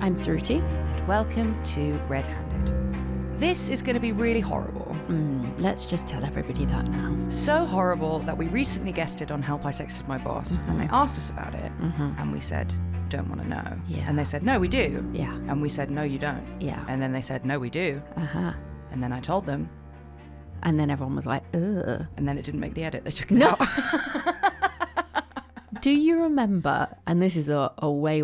I'm Suruti. Welcome to Red Handed. This is going to be really horrible. Let's just tell everybody that now. So horrible that we recently guested on Help I Sexted My Boss, and they asked us about it, and we said, don't want to know. Yeah. And they said, no, we do. Yeah. And we said, no, you don't. Yeah. And then they said, no, we do. And then I told them. And then everyone was like, ugh. And then it didn't make the edit. They took it out. Do you remember, and this is a way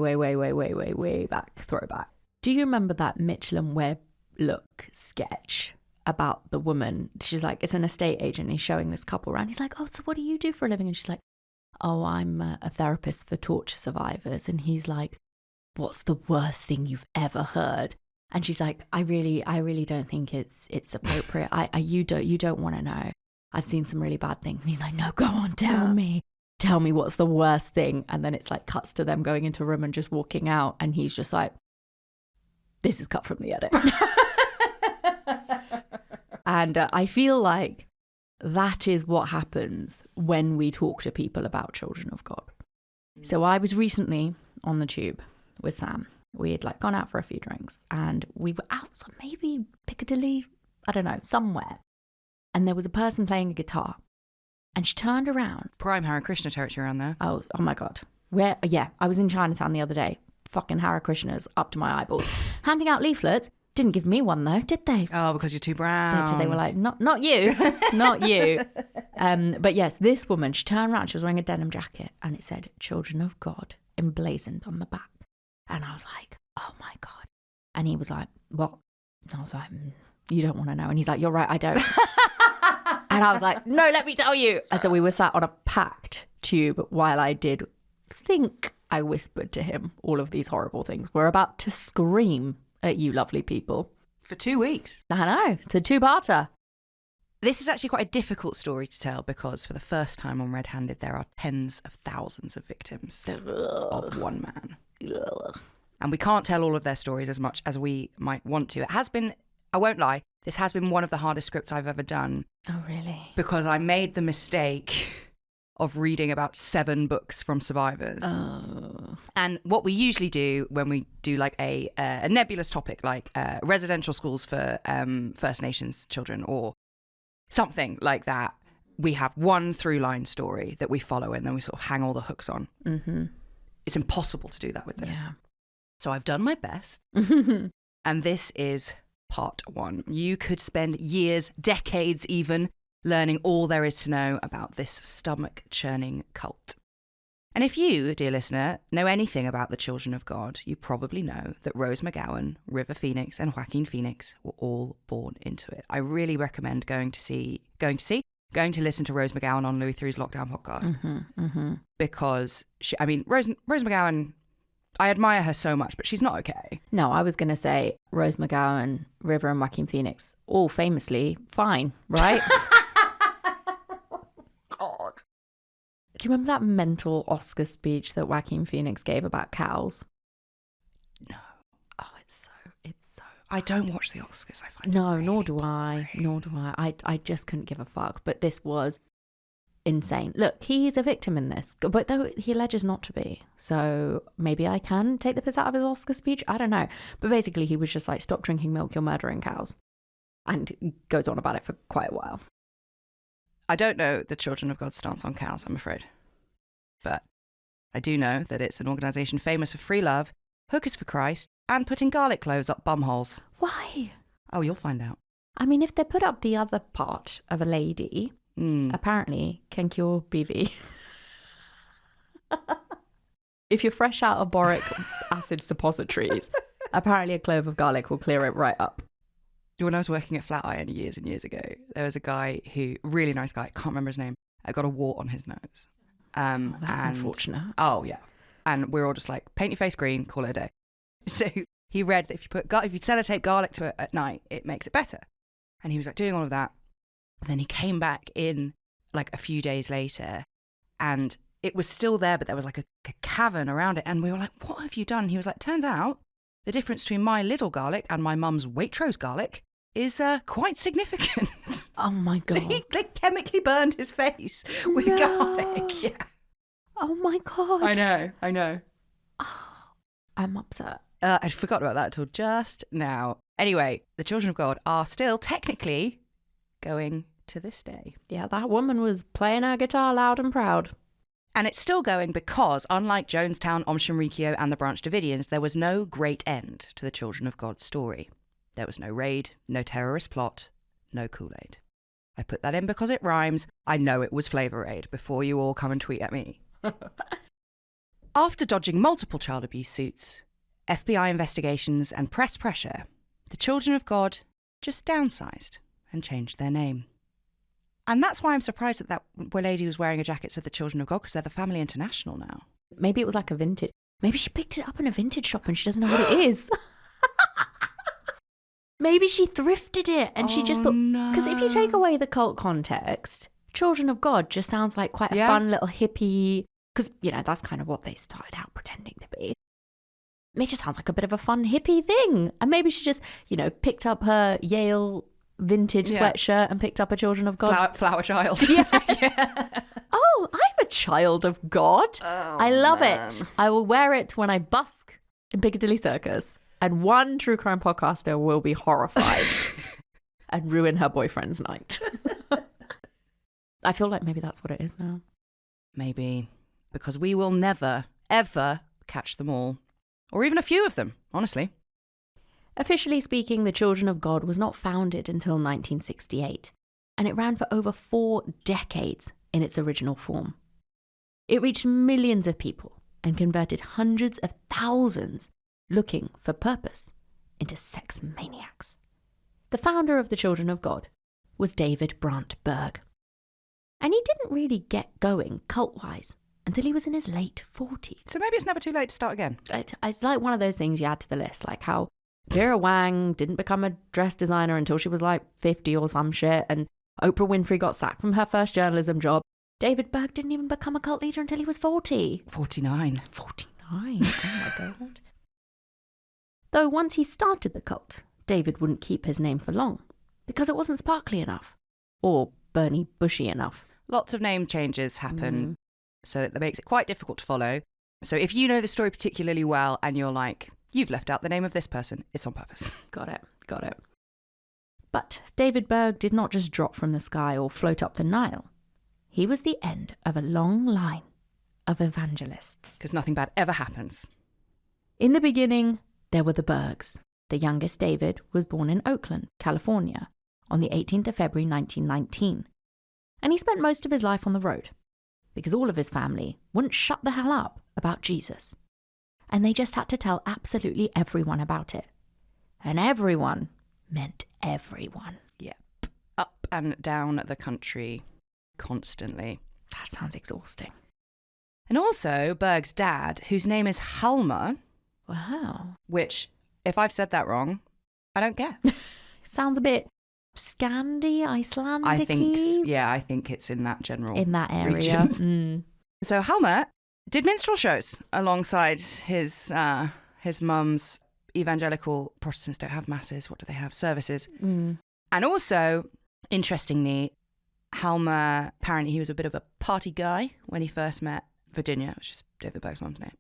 back throwback. Do you remember that Mitchell and Webb look sketch about the woman? She's like, it's an estate agent. He's showing this couple around. He's like, oh, so what do you do for a living? And she's like, oh, I'm a therapist for torture survivors. And he's like, what's the worst thing you've ever heard? And she's like, I really don't think it's appropriate. You don't want to know. I've seen some really bad things. And he's like, no, go on, tell me. Tell me what's the worst thing. And then it's like cuts to them going into a room and just walking out. And he's just like, this is cut from the edit. And I feel like that is what happens when we talk to people about children of God. So I was recently on the tube with Sam. We had like gone out for a few drinks and we were out, so maybe Piccadilly, I don't know, somewhere. And there was a person playing a guitar. And she turned around. Prime Hare Krishna territory around there. Oh my God. I was in Chinatown the other day. Fucking Hare Krishnas up to my eyeballs. Handing out leaflets. Didn't give me one though, did they? Oh, because you're too brown. They were like, not you, not you. But yes, this woman, she turned around. She was wearing a denim jacket and it said, Children of God, emblazoned on the back. And I was like, oh my God. And he was like, what? And I was like, you don't want to know. And he's like, you're right, I don't. And I was like, no, let me tell you. And so we were sat on a packed tube while I did think I whispered to him all of these horrible things. We're about to scream at you lovely people. For 2 weeks. I know. It's a two-parter. This is actually quite a difficult story to tell because for the first time on Red Handed, there are tens of thousands of victims of one man. And we can't tell all of their stories as much as we might want to. It has been, I won't lie, this has been one of the hardest scripts I've ever done. Oh, really? Because I made the mistake of reading about 7 books from survivors. Oh. And what we usually do when we do like a nebulous topic like residential schools for First Nations children or something like that, we have one through line story that we follow and then we sort of hang all the hooks on. Mm-hmm. It's impossible to do that with this. Yeah. So I've done my best. And this is part 1. You could spend years, decades even, learning all there is to know about this stomach-churning cult. And if you, dear listener, know anything about the Children of God, you probably know that Rose McGowan, River Phoenix, and Joaquin Phoenix were all born into it. I really recommend going to listen to Rose McGowan on Louis Theroux's Lockdown podcast. Because, Rose McGowan, I admire her so much, but she's not okay. No, I was going to say Rose McGowan, River and Joaquin Phoenix, all famously fine, right? God. Do you remember that mental Oscar speech that Joaquin Phoenix gave about cows? No. Oh, it's so. I don't watch the Oscars. I find No, it really nor do I. boring. Nor do I. I just couldn't give a fuck. But this was insane. Look, he's a victim in this, but though he alleges not to be. So maybe I can take the piss out of his Oscar speech. I don't know. But basically, he was just like, stop drinking milk, you're murdering cows. And goes on about it for quite a while. I don't know the Children of God's stance on cows, I'm afraid. But I do know that it's an organisation famous for free love, hookers for Christ, and putting garlic cloves up bumholes. Why? Oh, you'll find out. I mean, if they put up the other part of a lady, apparently can cure BV. If you're fresh out of boric acid suppositories, apparently a clove of garlic will clear it right up. When I was working at Flatiron years and years ago, there was a guy who, really nice guy, can't remember his name, got a wart on his nose. That's unfortunate. Oh, yeah. And we're all just like, paint your face green, call it a day. So he read that if you sellotape garlic to it at night, it makes it better. And he was like doing all of that. And then he came back in like a few days later and it was still there, but there was like a cavern around it. And we were like, what have you done? He was like, turns out the difference between my little garlic and my mum's Waitrose garlic is quite significant. Oh my God. So they chemically burned his face with garlic. Yeah. Oh my God. I know. Oh, I'm upset. I forgot about that until just now. Anyway, the Children of God are still technically going to this day. Yeah, that woman was playing her guitar loud and proud. And it's still going because, unlike Jonestown, Om Shinrikyo, and the Branch Davidians, there was no great end to the Children of God story. There was no raid, no terrorist plot, no Kool-Aid. I put that in because it rhymes. I know it was Flavor Aid before you all come and tweet at me. After dodging multiple child abuse suits, FBI investigations, and press pressure, the Children of God just downsized and changed their name. And that's why I'm surprised that lady was wearing a jacket that said the Children of God, because they're the Family International now. Maybe it was like a vintage. Maybe she picked it up in a vintage shop and she doesn't know what it is. Maybe she thrifted it and she just thought... Because if you take away the cult context, Children of God just sounds like quite a fun little hippie... Because, you know, that's kind of what they started out pretending to be. It just sounds like a bit of a fun hippie thing. And maybe she just, you know, picked up her Yale vintage sweatshirt and picked up a Children of God. Flower child. Yes. Yeah. Oh, I'm a child of God. Oh, I love it. I will wear it when I busk in Piccadilly Circus. And one true crime podcaster will be horrified and ruin her boyfriend's night. I feel like maybe that's what it is now. Maybe. Because we will never, ever catch them all. Or even a few of them, honestly. Officially speaking, the Children of God was not founded until 1968, and it ran for over 4 decades in its original form. It reached millions of people and converted hundreds of thousands looking for purpose into sex maniacs. The founder of the Children of God was David Berg. And he didn't really get going cult-wise until he was in his late 40s. So maybe it's never too late to start again. It's like one of those things you add to the list, like how Vera Wang didn't become a dress designer until she was like 50 or some shit, and Oprah Winfrey got sacked from her first journalism job. David Berg didn't even become a cult leader until he was 40. 49. 49? Oh my God. Though once he started the cult, David wouldn't keep his name for long because it wasn't sparkly enough or Bernie Bushy enough. Lots of name changes happen, so that makes it quite difficult to follow. So if you know the story particularly well and you're like, you've left out the name of this person, it's on purpose. Got it. But David Berg did not just drop from the sky or float up the Nile. He was the end of a long line of evangelists. Because nothing bad ever happens. In the beginning, there were the Bergs. The youngest David was born in Oakland, California, on the 18th of February 1919. And he spent most of his life on the road because all of his family wouldn't shut the hell up about Jesus. And they just had to tell absolutely everyone about it. And everyone meant everyone. Yep. Up and down the country constantly. That sounds exhausting. And also, Berg's dad, whose name is Halmer. Wow. Which, if I've said that wrong, I don't care. Sounds a bit Scandi, Icelandic-y. I think it's in that general in that area. So Halmer did minstrel shows alongside his mum's evangelical. Protestants don't have masses. What do they have? Services. And also, interestingly, Halmer, apparently he was a bit of a party guy when he first met Virginia, which is David Berg's mum's name.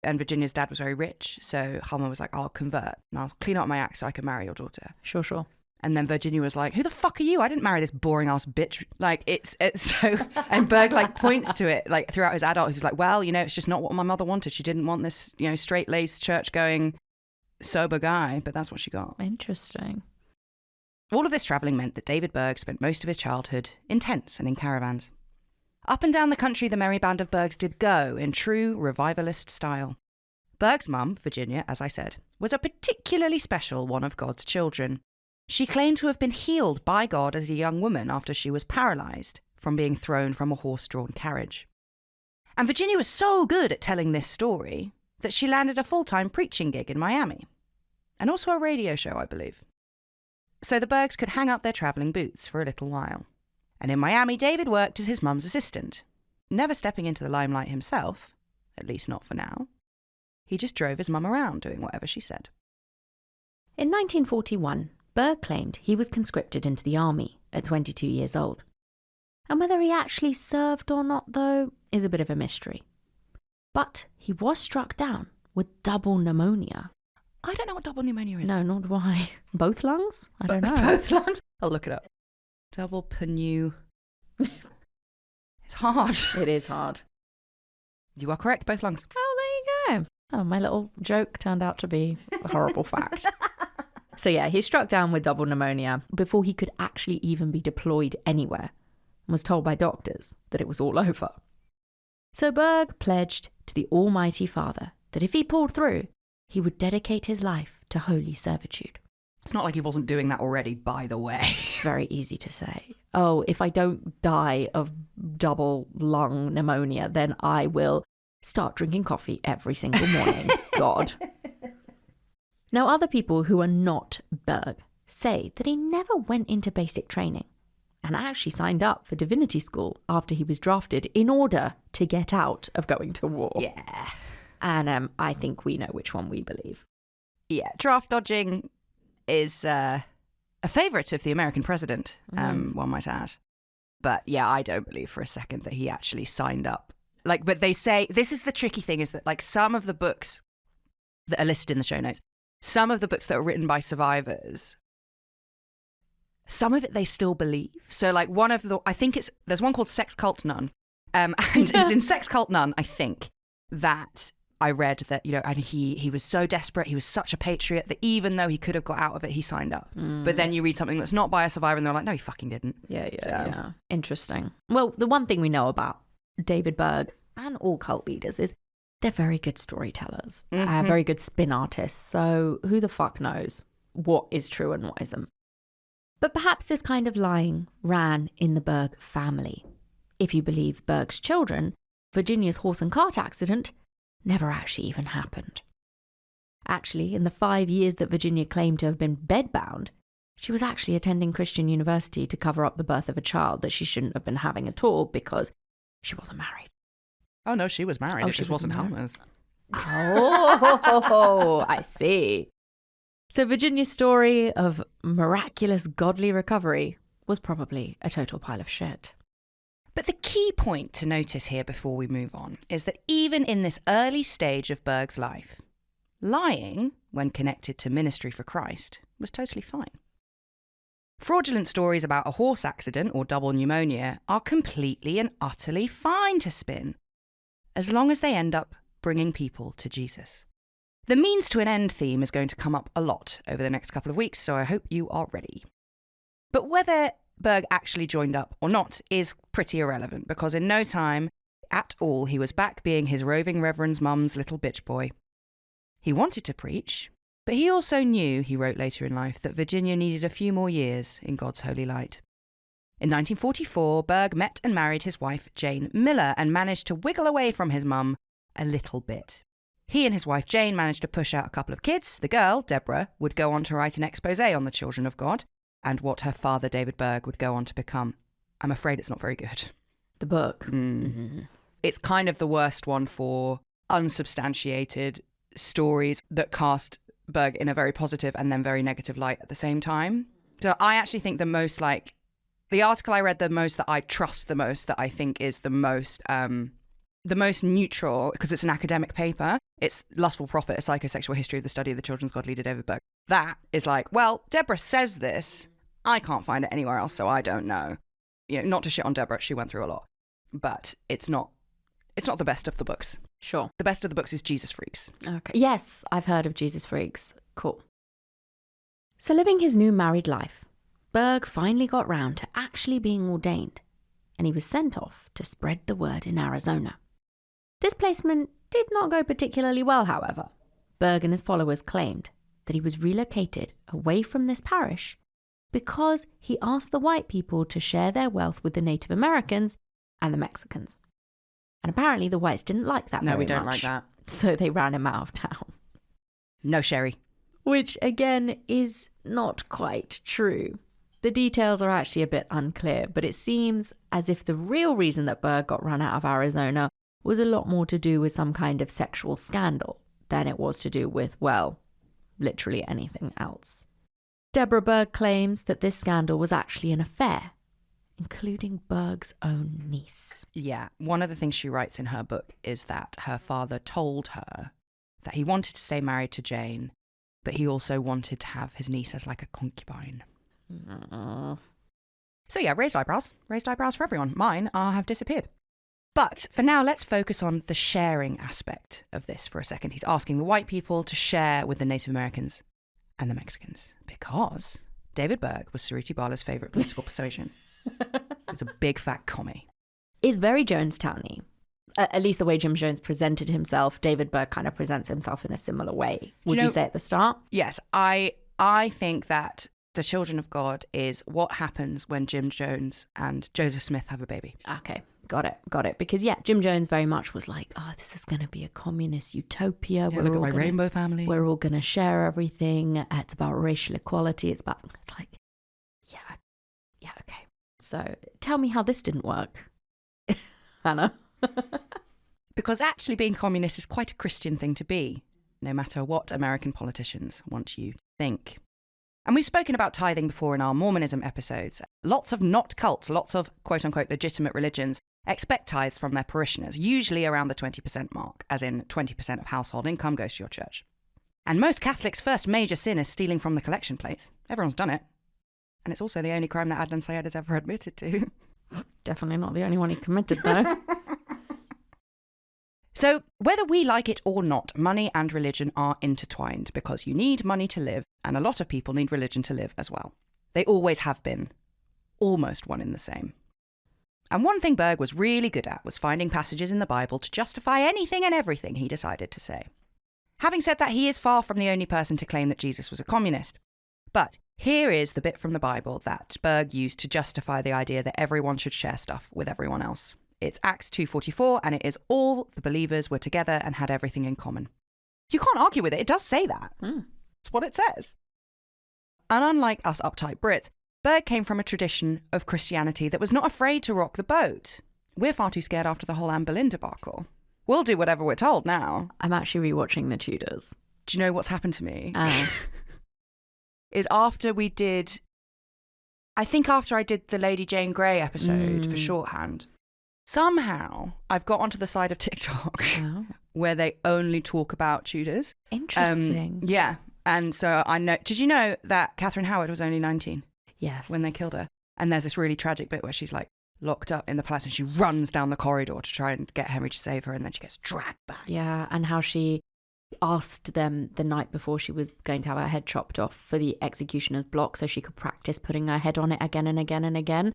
And Virginia's dad was very rich, so Halmer was like, I'll convert and I'll clean up my act so I can marry your daughter. Sure. And then Virginia was like, who the fuck are you? I didn't marry this boring ass bitch. Like, it's so, and Berg like points to it like throughout his adult. He's like, well, you know, it's just not what my mother wanted. She didn't want this, you know, straight-laced, church-going, sober guy, but that's what she got. Interesting. All of this travelling meant that David Berg spent most of his childhood in tents and in caravans. Up and down the country, the merry band of Bergs did go in true revivalist style. Berg's mum, Virginia, as I said, was a particularly special one of God's children. She claimed to have been healed by God as a young woman after she was paralysed from being thrown from a horse-drawn carriage. And Virginia was so good at telling this story that she landed a full-time preaching gig in Miami. And also a radio show, I believe. So the Bergs could hang up their travelling boots for a little while. And in Miami, David worked as his mum's assistant, never stepping into the limelight himself, at least not for now. He just drove his mum around doing whatever she said. In 1941, Berg claimed he was conscripted into the army at 22 years old. And whether he actually served or not, though, is a bit of a mystery. But he was struck down with double pneumonia. I don't know what double pneumonia is. No, nor do I. Both lungs? I don't know. Both lungs? I'll look it up. Double pneu. It's hard. It is hard. You are correct, both lungs. Oh, there you go. Oh, my little joke turned out to be a horrible fact. So yeah, he struck down with double pneumonia before he could actually even be deployed anywhere and was told by doctors that it was all over. So Berg pledged to the Almighty Father that if he pulled through, he would dedicate his life to holy servitude. It's not like he wasn't doing that already, by the way. It's very easy to say, oh, if I don't die of double lung pneumonia, then I will start drinking coffee every single morning. God. Now, other people who are not Berg say that he never went into basic training and actually signed up for divinity school after he was drafted in order to get out of going to war. Yeah. And I think we know which one we believe. Yeah, draft dodging is a favourite of the American president, one might add. But yeah, I don't believe for a second that he actually signed up. But they say, this is the tricky thing, is that some of the books that are listed in the show notes, some of the books that are written by survivors, some of it they still believe. So one of the, I think there's one called Sex Cult Nun. And it's in Sex Cult Nun, I think, that I read that, and he was so desperate, he was such a patriot that even though he could have got out of it, he signed up. But then you read something that's not by a survivor and they're like, no, he fucking didn't. Yeah. Interesting. Well, the one thing we know about David Berg and all cult leaders is they're very good storytellers, very good spin artists. So who the fuck knows what is true and what isn't. But perhaps this kind of lying ran in the Berg family. If you believe Berg's children, Virginia's horse and cart accident never actually even happened. Actually, in the 5 years that Virginia claimed to have been bedbound, she was actually attending Christian university to cover up the birth of a child that she shouldn't have been having at all because she wasn't married. Oh, no, she was married. It just wasn't Hummus. Oh, I see. So Virginia's story of miraculous godly recovery was probably a total pile of shit. But the key point to notice here before we move on is that even in this early stage of Berg's life, lying, when connected to ministry for Christ, was totally fine. Fraudulent stories about a horse accident or double pneumonia are completely and utterly fine to spin, as long as they end up bringing people to Jesus. The means to an end theme is going to come up a lot over the next couple of weeks, so I hope you are ready. But whether Berg actually joined up or not is pretty irrelevant, because in no time at all he was back being his roving reverend's mum's little bitch boy. He wanted to preach, but he also knew, he wrote later in life, that Virginia needed a few more years in God's holy light. In 1944, Berg met and married his wife Jane Miller and managed to wiggle away from his mum a little bit. He and his wife Jane managed to push out a couple of kids. The girl, Deborah, would go on to write an expose on the children of God and what her father, David Berg, would go on to become. I'm afraid it's not very good. The book. It's kind of the worst one for unsubstantiated stories that cast Berg in a very positive and then very negative light at the same time. So I actually think the article I read the most, that I trust the most, that I think is the most neutral, because it's an academic paper. It's Lustful Prophet, A Psychosexual History of the Study of the Children's God Leader David Berg. That is Deborah says this. I can't find it anywhere else, so I don't know. Not to shit on Deborah, she went through a lot. But it's not the best of the books. Sure. The best of the books is Jesus Freaks. Okay. Yes, I've heard of Jesus Freaks. Cool. So living his new married life, Berg finally got round to actually being ordained, and he was sent off to spread the word in Arizona. This placement did not go particularly well, however. Berg and his followers claimed that he was relocated away from this parish because he asked the white people to share their wealth with the Native Americans and the Mexicans. And apparently the whites didn't like that very much. No, we don't like that. So they ran him out of town. No, Sherry. Which, again, is not quite true. The details are actually a bit unclear, but it seems as if the real reason that Berg got run out of Arizona was a lot more to do with some kind of sexual scandal than it was to do with, well, literally anything else. Deborah Berg claims that this scandal was actually an affair, including Berg's own niece. Yeah, one of the things she writes in her book is that her father told her that he wanted to stay married to Jane, but he also wanted to have his niece as like a concubine. So yeah, raised eyebrows for everyone. Mine have disappeared. But for now, let's focus on the sharing aspect of this for a second. He's asking the white people to share with the Native Americans and the Mexicans because David Berg was Suruti Bala's favourite political persuasion. It's a big fat commie. It's very Jonestowny. At least the way Jim Jones presented himself, David Berg kind of presents himself in a similar way. Would you say at the start? Yes, I think that the Children of God is what happens when Jim Jones and Joseph Smith have a baby. Okay. Got it. Because, yeah, Jim Jones very much was like, oh, this is going to be a communist utopia. Yeah, look at my rainbow family. We're all going to share everything. It's about racial equality. It's like, yeah, okay. So tell me how this didn't work, Hannah. Because actually being communist is quite a Christian thing to be, no matter what American politicians want you to think. And we've spoken about tithing before in our Mormonism episodes. Lots of not cults, lots of quote-unquote legitimate religions expect tithes from their parishioners, usually around the 20% mark, as in 20% of household income goes to your church. And most Catholics' first major sin is stealing from the collection plates. Everyone's done it. And it's also the only crime that Adnan Syed has ever admitted to. Definitely not the only one he committed, though. So, whether we like it or not, money and religion are intertwined because you need money to live, and a lot of people need religion to live as well. They always have been. Almost one in the same. And one thing Berg was really good at was finding passages in the Bible to justify anything and everything he decided to say. Having said that, he is far from the only person to claim that Jesus was a communist. But here is the bit from the Bible that Berg used to justify the idea that everyone should share stuff with everyone else. It's Acts 2:44, and it is all the believers were together and had everything in common. You can't argue with it. It does say that. It's what it says. And unlike us uptight Brits, Berg came from a tradition of Christianity that was not afraid to rock the boat. We're far too scared after the whole Anne Boleyn debacle. We'll do whatever we're told now. I'm actually rewatching The Tudors. Do you know what's happened to me? Is after we did... I think after I did the Lady Jane Grey episode for shorthand, somehow I've got onto the side of TikTok where they only talk about Tudors. Interesting. Yeah. And so I know... Did you know that Catherine Howard was only 19? Yes. When they killed her. And there's this really tragic bit where she's like locked up in the palace and she runs down the corridor to try and get Henry to save her, and then she gets dragged back. Yeah, and how she asked them the night before she was going to have her head chopped off for the executioner's block so she could practice putting her head on it again and again and again.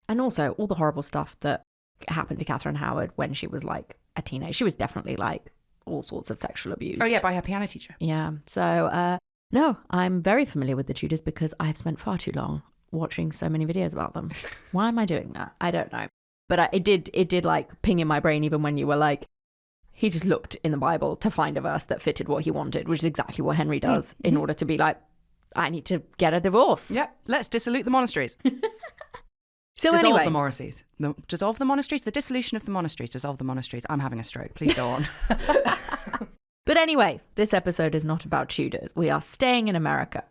And also all the horrible stuff that happened to Catherine Howard when she was like a teenager. She was definitely like all sorts of sexual abuse. Oh yeah, by her piano teacher. Yeah. So no, I'm very familiar with the Tudors because I've spent far too long watching so many videos about them. Why am I doing that? I don't know. But it did like ping in my brain even when you were like, he just looked in the Bible to find a verse that fitted what he wanted, which is exactly what Henry does in order to be like, I need to get a divorce. Yep, let's dissolute the monasteries. So dissolve anyway. the monasteries. Dissolve the monasteries, the dissolution of the monasteries, dissolve the monasteries. I'm having a stroke. Please go on. But anyway, this episode is not about Tudors. We are staying in America.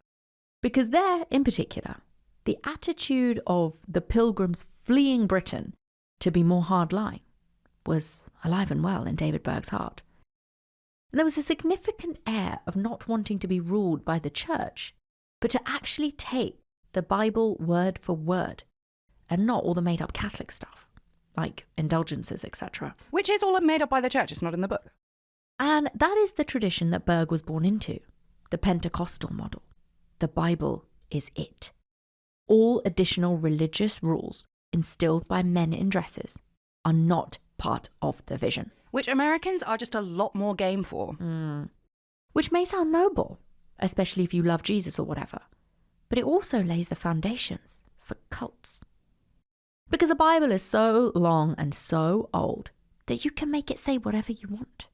Because there, in particular, the attitude of the pilgrims fleeing Britain to be more hardline was alive and well in David Berg's heart. And there was a significant air of not wanting to be ruled by the church, but to actually take the Bible word for word and not all the made-up Catholic stuff, like indulgences, etc. Which is all made up by the church. It's not in the book. And that is the tradition that Berg was born into, the Pentecostal model. The Bible is it. All additional religious rules instilled by men in dresses are not part of the vision. Which Americans are just a lot more game for. Which may sound noble, especially if you love Jesus or whatever. But it also lays the foundations for cults. Because the Bible is so long and so old that you can make it say whatever you want.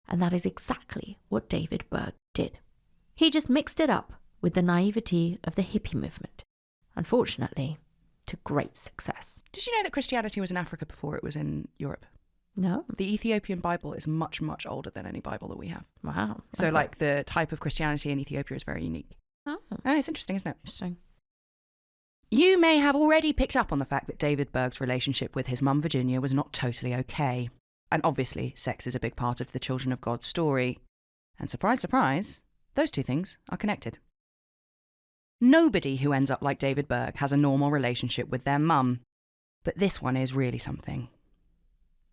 And that is exactly what David Berg did. He just mixed it up with the naivety of the hippie movement. Unfortunately, to great success. Did you know that Christianity was in Africa before it was in Europe? No. The Ethiopian Bible is much, much older than any Bible that we have. Wow. So like the type of Christianity in Ethiopia is very unique. Oh, it's interesting, isn't it? interesting. You may have already picked up on the fact that David Berg's relationship with his mum Virginia was not totally okay. And obviously, sex is a big part of the Children of God story. And surprise, surprise, Those two things are connected. Nobody who ends up like David Berg has a normal relationship with their mum, but this one is really something.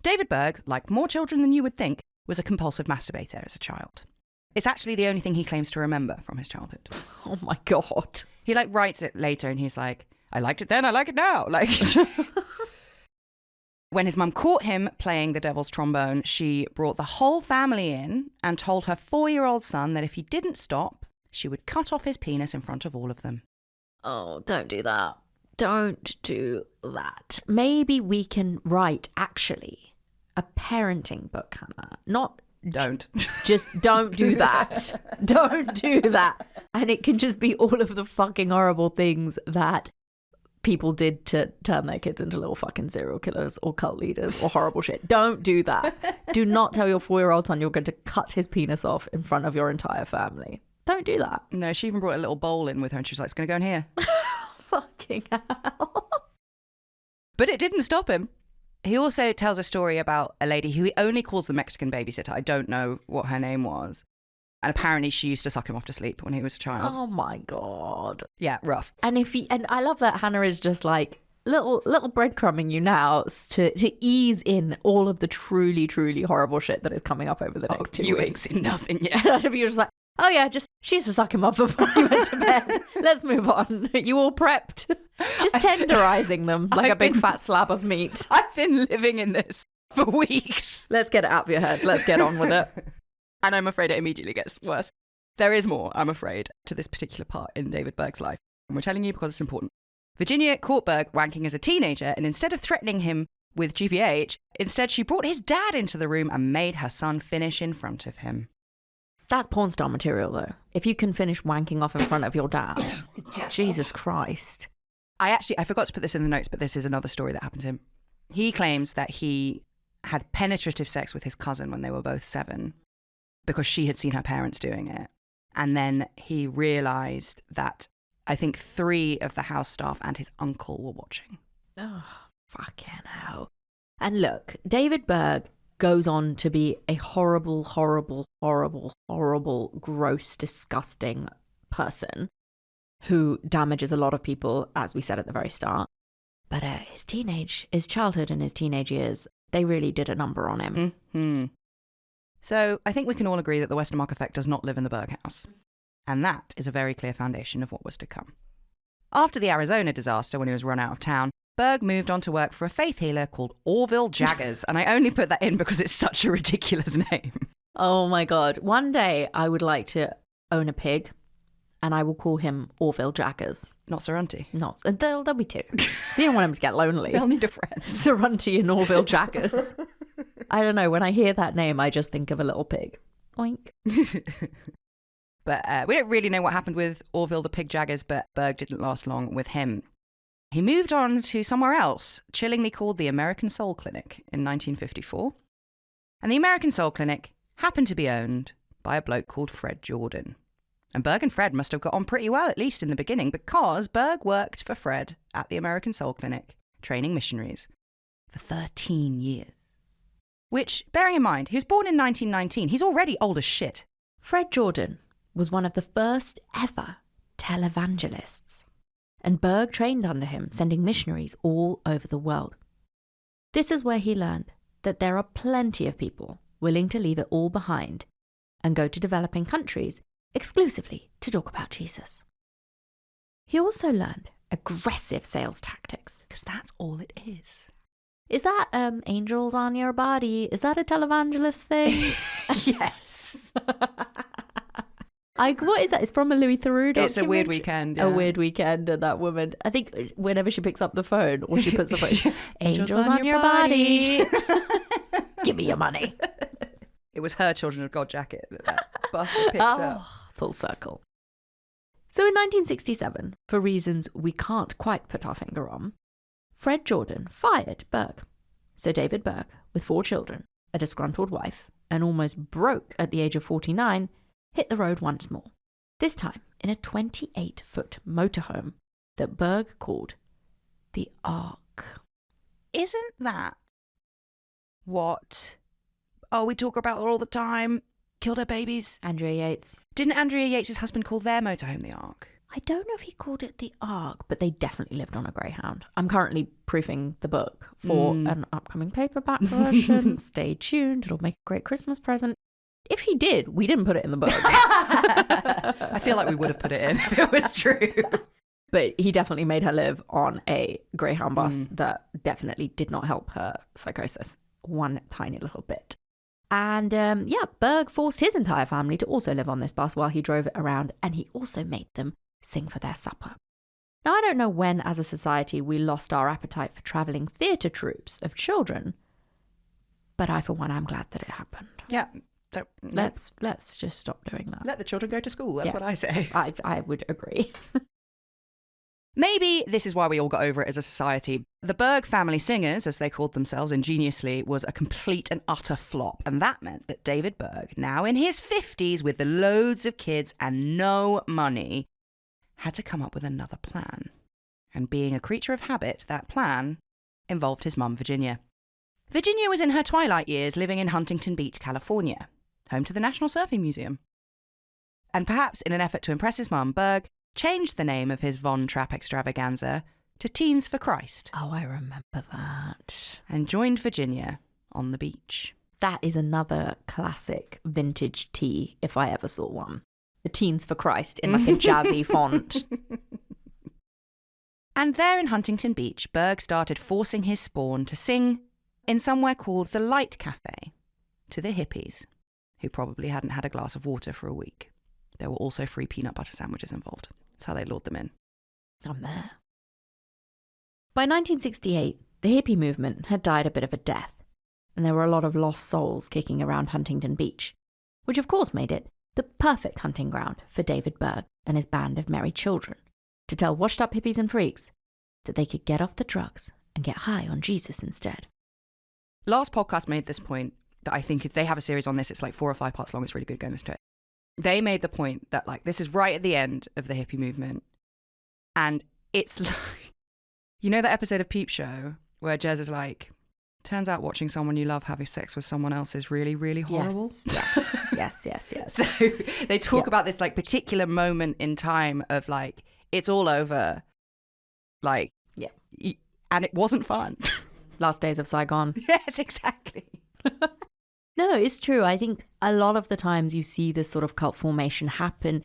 David Berg, like more children than you would think, was a compulsive masturbator as a child. It's actually the only thing he claims to remember from his childhood. Oh my God. He writes it later and he's like, I liked it then, I like it now. When his mum caught him playing the devil's trombone, she brought the whole family in and told her 4-year-old son that if he didn't stop, she would cut off his penis in front of all of them. Oh, don't do that. Don't do that. Maybe we can write, actually, a parenting book, Hannah. Don't. Just don't do that. Don't do that. And it can just be all of the fucking horrible things that people did to turn their kids into little fucking serial killers or cult leaders or horrible shit. Don't do that. Do not tell your 4-year-old son you're going to cut his penis off in front of your entire family. Don't do that. No, she even brought a little bowl in with her and she was like, it's going to go in here. Fucking hell. But it didn't stop him. He also tells a story about a lady who he only calls the Mexican babysitter. I don't know what her name was. And apparently she used to suck him off to sleep when he was a child. Oh my God. Yeah, rough. And I love that Hannah is just like little breadcrumbing you now to ease in all of the truly, truly horrible shit that is coming up over the next 2 weeks. You ain't seen nothing yet. And you're just like, oh yeah, she used to suck him off before he went to bed. Let's move on. You all prepped. Just tenderizing them like a big fat slab of meat. I've been living in this for weeks. Let's get it out of your head. Let's get on with it. And I'm afraid it immediately gets worse. There is more, I'm afraid, to this particular part in David Berg's life. And we're telling you because it's important. Virginia caught Berg wanking as a teenager, and instead of threatening him with GBH, instead she brought his dad into the room and made her son finish in front of him. That's porn star material, though. If you can finish wanking off in front of your dad. Yes. Jesus Christ. I forgot to put this in the notes, but this is another story that happened to him. He claims that he had penetrative sex with his cousin when they were both 7 because she had seen her parents doing it. And then he realised that I think 3 of the house staff and his uncle were watching. Oh, fucking hell. And look, David Berg goes on to be a horrible, horrible, horrible, horrible, gross, disgusting person who damages a lot of people, as we said at the very start. But his childhood and his teenage years, they really did a number on him. Mm-hmm. So I think we can all agree that the Westermarck effect does not live in the Berg house. And that is a very clear foundation of what was to come. After the Arizona disaster, when he was run out of town, Berg moved on to work for a faith healer called Orville Jaggers. And I only put that in because it's such a ridiculous name. Oh my God. One day I would like to own a pig and I will call him Orville Jaggers. Not Sarunti. Not. There'll be 2. They don't want him to get lonely. They'll need a friend. Sarunti and Orville Jaggers. I don't know. When I hear that name, I just think of a little pig. Oink. But we don't really know what happened with Orville the Pig Jaggers, but Berg didn't last long with him. He moved on to somewhere else, chillingly called the American Soul Clinic in 1954. And the American Soul Clinic happened to be owned by a bloke called Fred Jordan. And Berg and Fred must have got on pretty well, at least in the beginning, because Berg worked for Fred at the American Soul Clinic, training missionaries, for 13 years. Which, bearing in mind, he was born in 1919, he's already old as shit. Fred Jordan was one of the first ever televangelists. And Berg trained under him, sending missionaries all over the world. This is where he learned that there are plenty of people willing to leave it all behind and go to developing countries exclusively to talk about Jesus. He also learned aggressive sales tactics. Because that's all it is. Is that angels on your body? Is that a televangelist thing? Yes. What is that? It's from a Louis Theroux documentary. It's a Weird Weekend. Yeah. A Weird Weekend, and that woman, I think whenever she picks up the phone or she puts the phone, angels on your body. Give me your money. It was her Children of God jacket that bastard picked up. Full circle. So in 1967, for reasons we can't quite put our finger on, Fred Jordan fired Berg. So David Berg, with 4 children, a disgruntled wife, and almost broke at the age of 49, hit the road once more, this time in a 28-foot motorhome that Berg called the Ark. Isn't that what we talk about all the time? killed her babies. Andrea Yates. Didn't Andrea Yates' husband call their motorhome the Ark? I don't know if he called it the Ark, but they definitely lived on a greyhound. I'm currently proofing the book for an upcoming paperback version. Stay tuned. It'll make a great Christmas present. If he did, we didn't put it in the book. I feel like we would have put it in if it was true. But he definitely made her live on a greyhound bus that definitely did not help her psychosis one tiny little bit. And Berg forced his entire family to also live on this bus while he drove it around, and he also made them sing for their supper. Now, I don't know when as a society we lost our appetite for travelling theatre troupes of children, but I, for one, am glad that it happened. Yeah. Let's just stop doing that. Let the children go to school. That's what I say. I would agree. Maybe this is why we all got over it as a society. The Berg family singers, as they called themselves ingeniously, was a complete and utter flop. And that meant that David Berg, now in his 50s with the loads of kids and no money, had to come up with another plan. And being a creature of habit, that plan involved his mum, Virginia. Virginia was in her twilight years living in Huntington Beach, California, home to the National Surfing Museum. And perhaps in an effort to impress his mum, Berg changed the name of his Von Trapp extravaganza to Teens for Christ. Oh, I remember that. And joined Virginia on the beach. That is another classic vintage tea, if I ever saw one. The Teens for Christ in like a jazzy font. And there in Huntington Beach, Berg started forcing his spawn to sing in somewhere called the Light Cafe to the hippies, who probably hadn't had a glass of water for a week. There were also free peanut butter sandwiches involved. That's how they lured them in. I'm there. By 1968, the hippie movement had died a bit of a death, and there were a lot of lost souls kicking around Huntington Beach, which of course made it the perfect hunting ground for David Berg and his band of merry children to tell washed-up hippies and freaks that they could get off the drugs and get high on Jesus instead. Last podcast made this point that I think if they have a series on this, it's like 4 or 5 parts long. It's really good. Go listen to it. They made the point that like this is right at the end of the hippie movement. And it's like, you know that episode of Peep Show where Jez is like, turns out watching someone you love having sex with someone else is really, really horrible. Yes. So they talk about this like particular moment in time of like, it's all over. Like, and it wasn't fun. Last days of Saigon. Yes, exactly. No, it's true. I think a lot of the times you see this sort of cult formation happen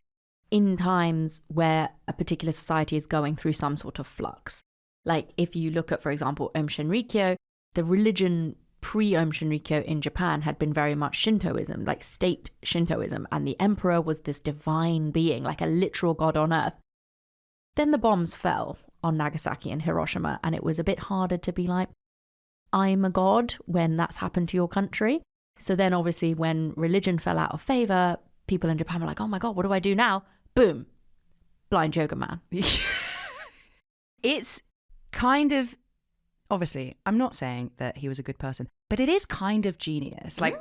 in times where a particular society is going through some sort of flux. Like if you look at, for example, Aum Shinrikyo, the religion pre-Aum Shinrikyo in Japan had been very much Shintoism, like state Shintoism, and the emperor was this divine being, like a literal god on earth. Then the bombs fell on Nagasaki and Hiroshima, and it was a bit harder to be like, I'm a god when that's happened to your country. So then obviously when religion fell out of favor, people in Japan were like, oh my God, what do I do now? Boom. Blind yoga man. It's kind of, obviously, I'm not saying that he was a good person, but it is kind of genius. Like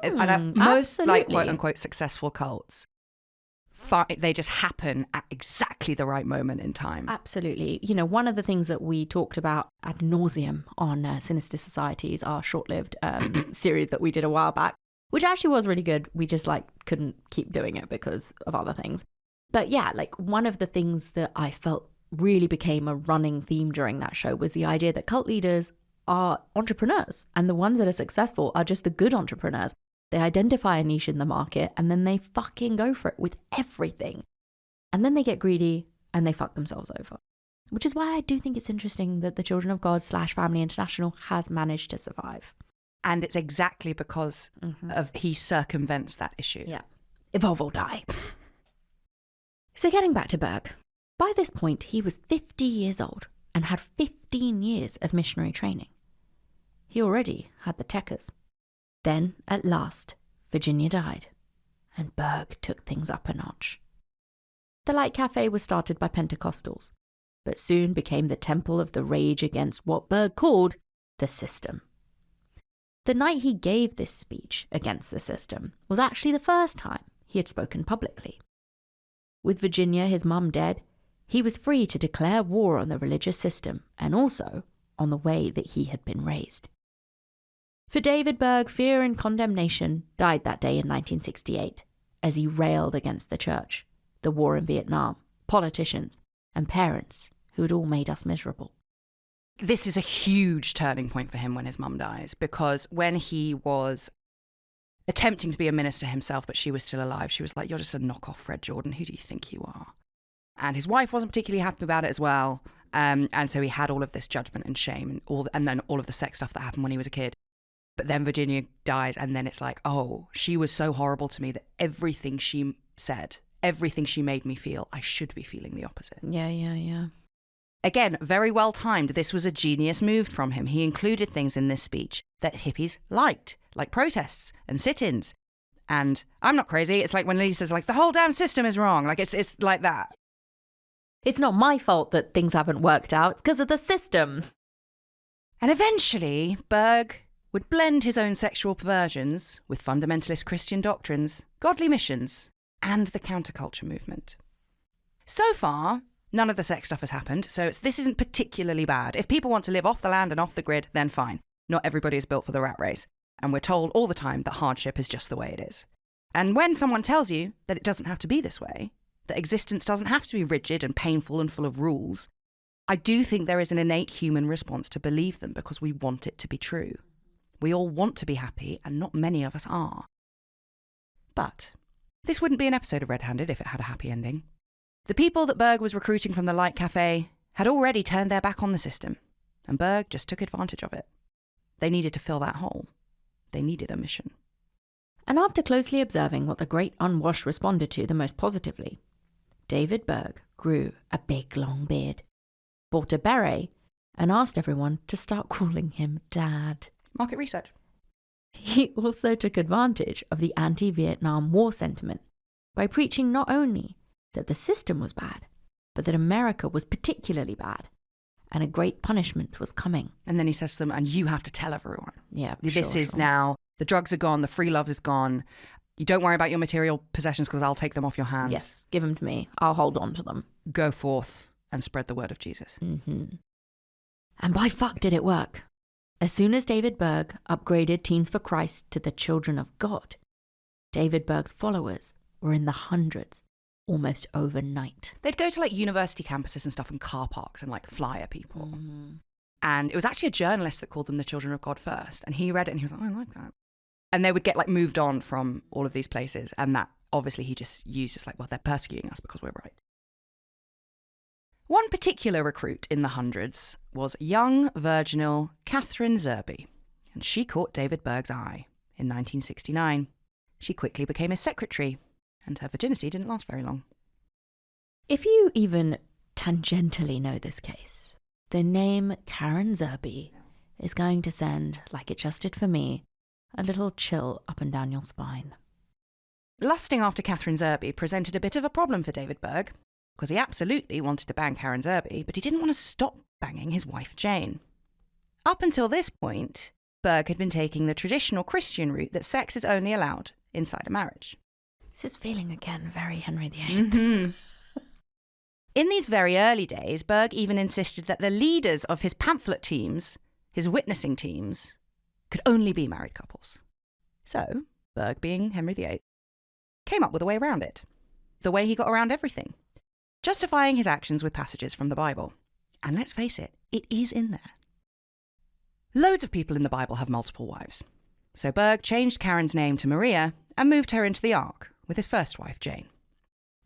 most like quote unquote successful cults, they just happen at exactly the right moment in time. Absolutely. You know, one of the things that we talked about ad nauseum on Sinister Societies, our short-lived series that we did a while back, which actually was really good. We just like couldn't keep doing it because of other things. But yeah, like one of the things that I felt really became a running theme during that show was the idea that cult leaders are entrepreneurs, and the ones that are successful are just the good entrepreneurs. They identify a niche in the market and then they fucking go for it with everything. And then they get greedy and they fuck themselves over. Which is why I do think it's interesting that the Children of God / Family International has managed to survive. And it's exactly because of he circumvents that issue. Yeah. Evolve or die. So getting back to Berg. By this point, he was 50 years old and had 15 years of missionary training. He already had the techers. Then, at last, Virginia died, and Berg took things up a notch. The Light Cafe was started by Pentecostals, but soon became the temple of the rage against what Berg called the system. The night he gave this speech against the system was actually the first time he had spoken publicly. With Virginia, his mum, dead, he was free to declare war on the religious system and also on the way that he had been raised. For David Berg, fear and condemnation died that day in 1968, as he railed against the church, the war in Vietnam, politicians, and parents who had all made us miserable. This is a huge turning point for him when his mum dies, because when he was attempting to be a minister himself, but she was still alive, she was like, "You're just a knockoff Fred Jordan. Who do you think you are?" And his wife wasn't particularly happy about it as well. And so he had all of this judgment and shame and then all of the sex stuff that happened when he was a kid. But then Virginia dies, and then it's like, oh, she was so horrible to me that everything she said, everything she made me feel, I should be feeling the opposite. Yeah. Again, very well timed. This was a genius move from him. He included things in this speech that hippies liked, like protests and sit-ins. And I'm not crazy. It's like when Lisa's like, the whole damn system is wrong. Like, it's like that. It's not my fault that things haven't worked out. It's because of the system. And eventually, Berg would blend his own sexual perversions with fundamentalist Christian doctrines, godly missions, and the counterculture movement. So far, none of the sex stuff has happened, so this isn't particularly bad. If people want to live off the land and off the grid, then fine. Not everybody is built for the rat race. And we're told all the time that hardship is just the way it is. And when someone tells you that it doesn't have to be this way, that existence doesn't have to be rigid and painful and full of rules, I do think there is an innate human response to believe them because we want it to be true. We all want to be happy, and not many of us are. But this wouldn't be an episode of Red Handed if it had a happy ending. The people that Berg was recruiting from the Light Cafe had already turned their back on the system, and Berg just took advantage of it. They needed to fill that hole. They needed a mission. And after closely observing what the great unwashed responded to the most positively, David Berg grew a big long beard, bought a beret, and asked everyone to start calling him Dad. Market research. He also took advantage of the anti-Vietnam War sentiment by preaching not only that the system was bad, but that America was particularly bad, and a great punishment was coming. And then he says to them, and you have to tell everyone. Yeah, This is now, the drugs are gone, the free love is gone. You don't worry about your material possessions because I'll take them off your hands. Yes, give them to me. I'll hold on to them. Go forth and spread the word of Jesus. Mm-hmm. And by fuck did it work. As soon as David Berg upgraded Teens for Christ to the Children of God, David Berg's followers were in the hundreds almost overnight. They'd go to like university campuses and stuff and car parks and like flyer people. Mm. And it was actually a journalist that called them the Children of God first. And he read it and he was like, oh, I like that. And they would get like moved on from all of these places. And that obviously he just used as like, well, they're persecuting us because we're right. One particular recruit in the hundreds was young, virginal Catherine Zerby. And she caught David Berg's eye in 1969. She quickly became his secretary. And her virginity didn't last very long. If you even tangentially know this case, the name Karen Zerby is going to send, like it just did for me, a little chill up and down your spine. Lusting after Catherine Zerby presented a bit of a problem for David Berg, because he absolutely wanted to bang Karen Zerby, but he didn't want to stop banging his wife Jane. Up until this point, Berg had been taking the traditional Christian route that sex is only allowed inside a marriage. This is feeling again very Henry VIII. Mm-hmm. In these very early days, Berg even insisted that the leaders of his pamphlet teams, his witnessing teams, could only be married couples. So, Berg, being Henry VIII, came up with a way around it. The way he got around everything. Justifying his actions with passages from the Bible. And let's face it, it is in there. Loads of people in the Bible have multiple wives. So Berg changed Karen's name to Maria and moved her into the ark with his first wife, Jane.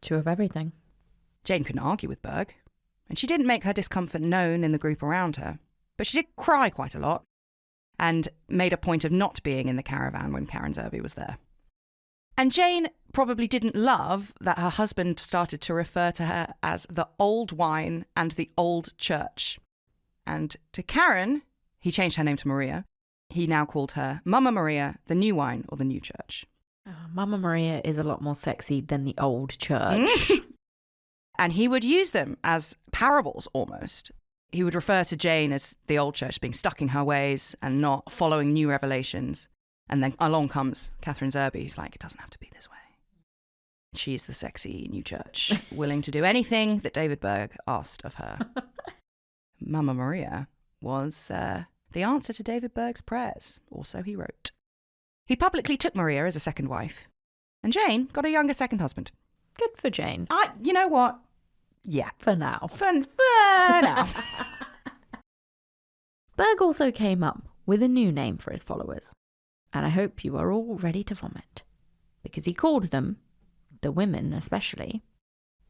Two of everything. Jane couldn't argue with Berg, and she didn't make her discomfort known in the group around her, but she did cry quite a lot and made a point of not being in the caravan when Karen Zerby was there. And Jane probably didn't love that her husband started to refer to her as the old wine and the old church. And to Karen, he changed her name to Maria. He now called her Mama Maria, the new wine or the new church. Mama Maria is a lot more sexy than the old church. And he would use them as parables almost. He would refer to Jane as the old church being stuck in her ways and not following new revelations. And then along comes Catherine Zerby. He's like, it doesn't have to be this way. She's the sexy new church, willing to do anything that David Berg asked of her. Mama Maria was the answer to David Berg's prayers, or so he wrote. He publicly took Maria as a second wife, And Jane got a younger second husband. Good for Jane. You know what? Yeah. For now. For now. Berg also came up with a new name for his followers. And I hope you are all ready to vomit. Because he called them, the women especially,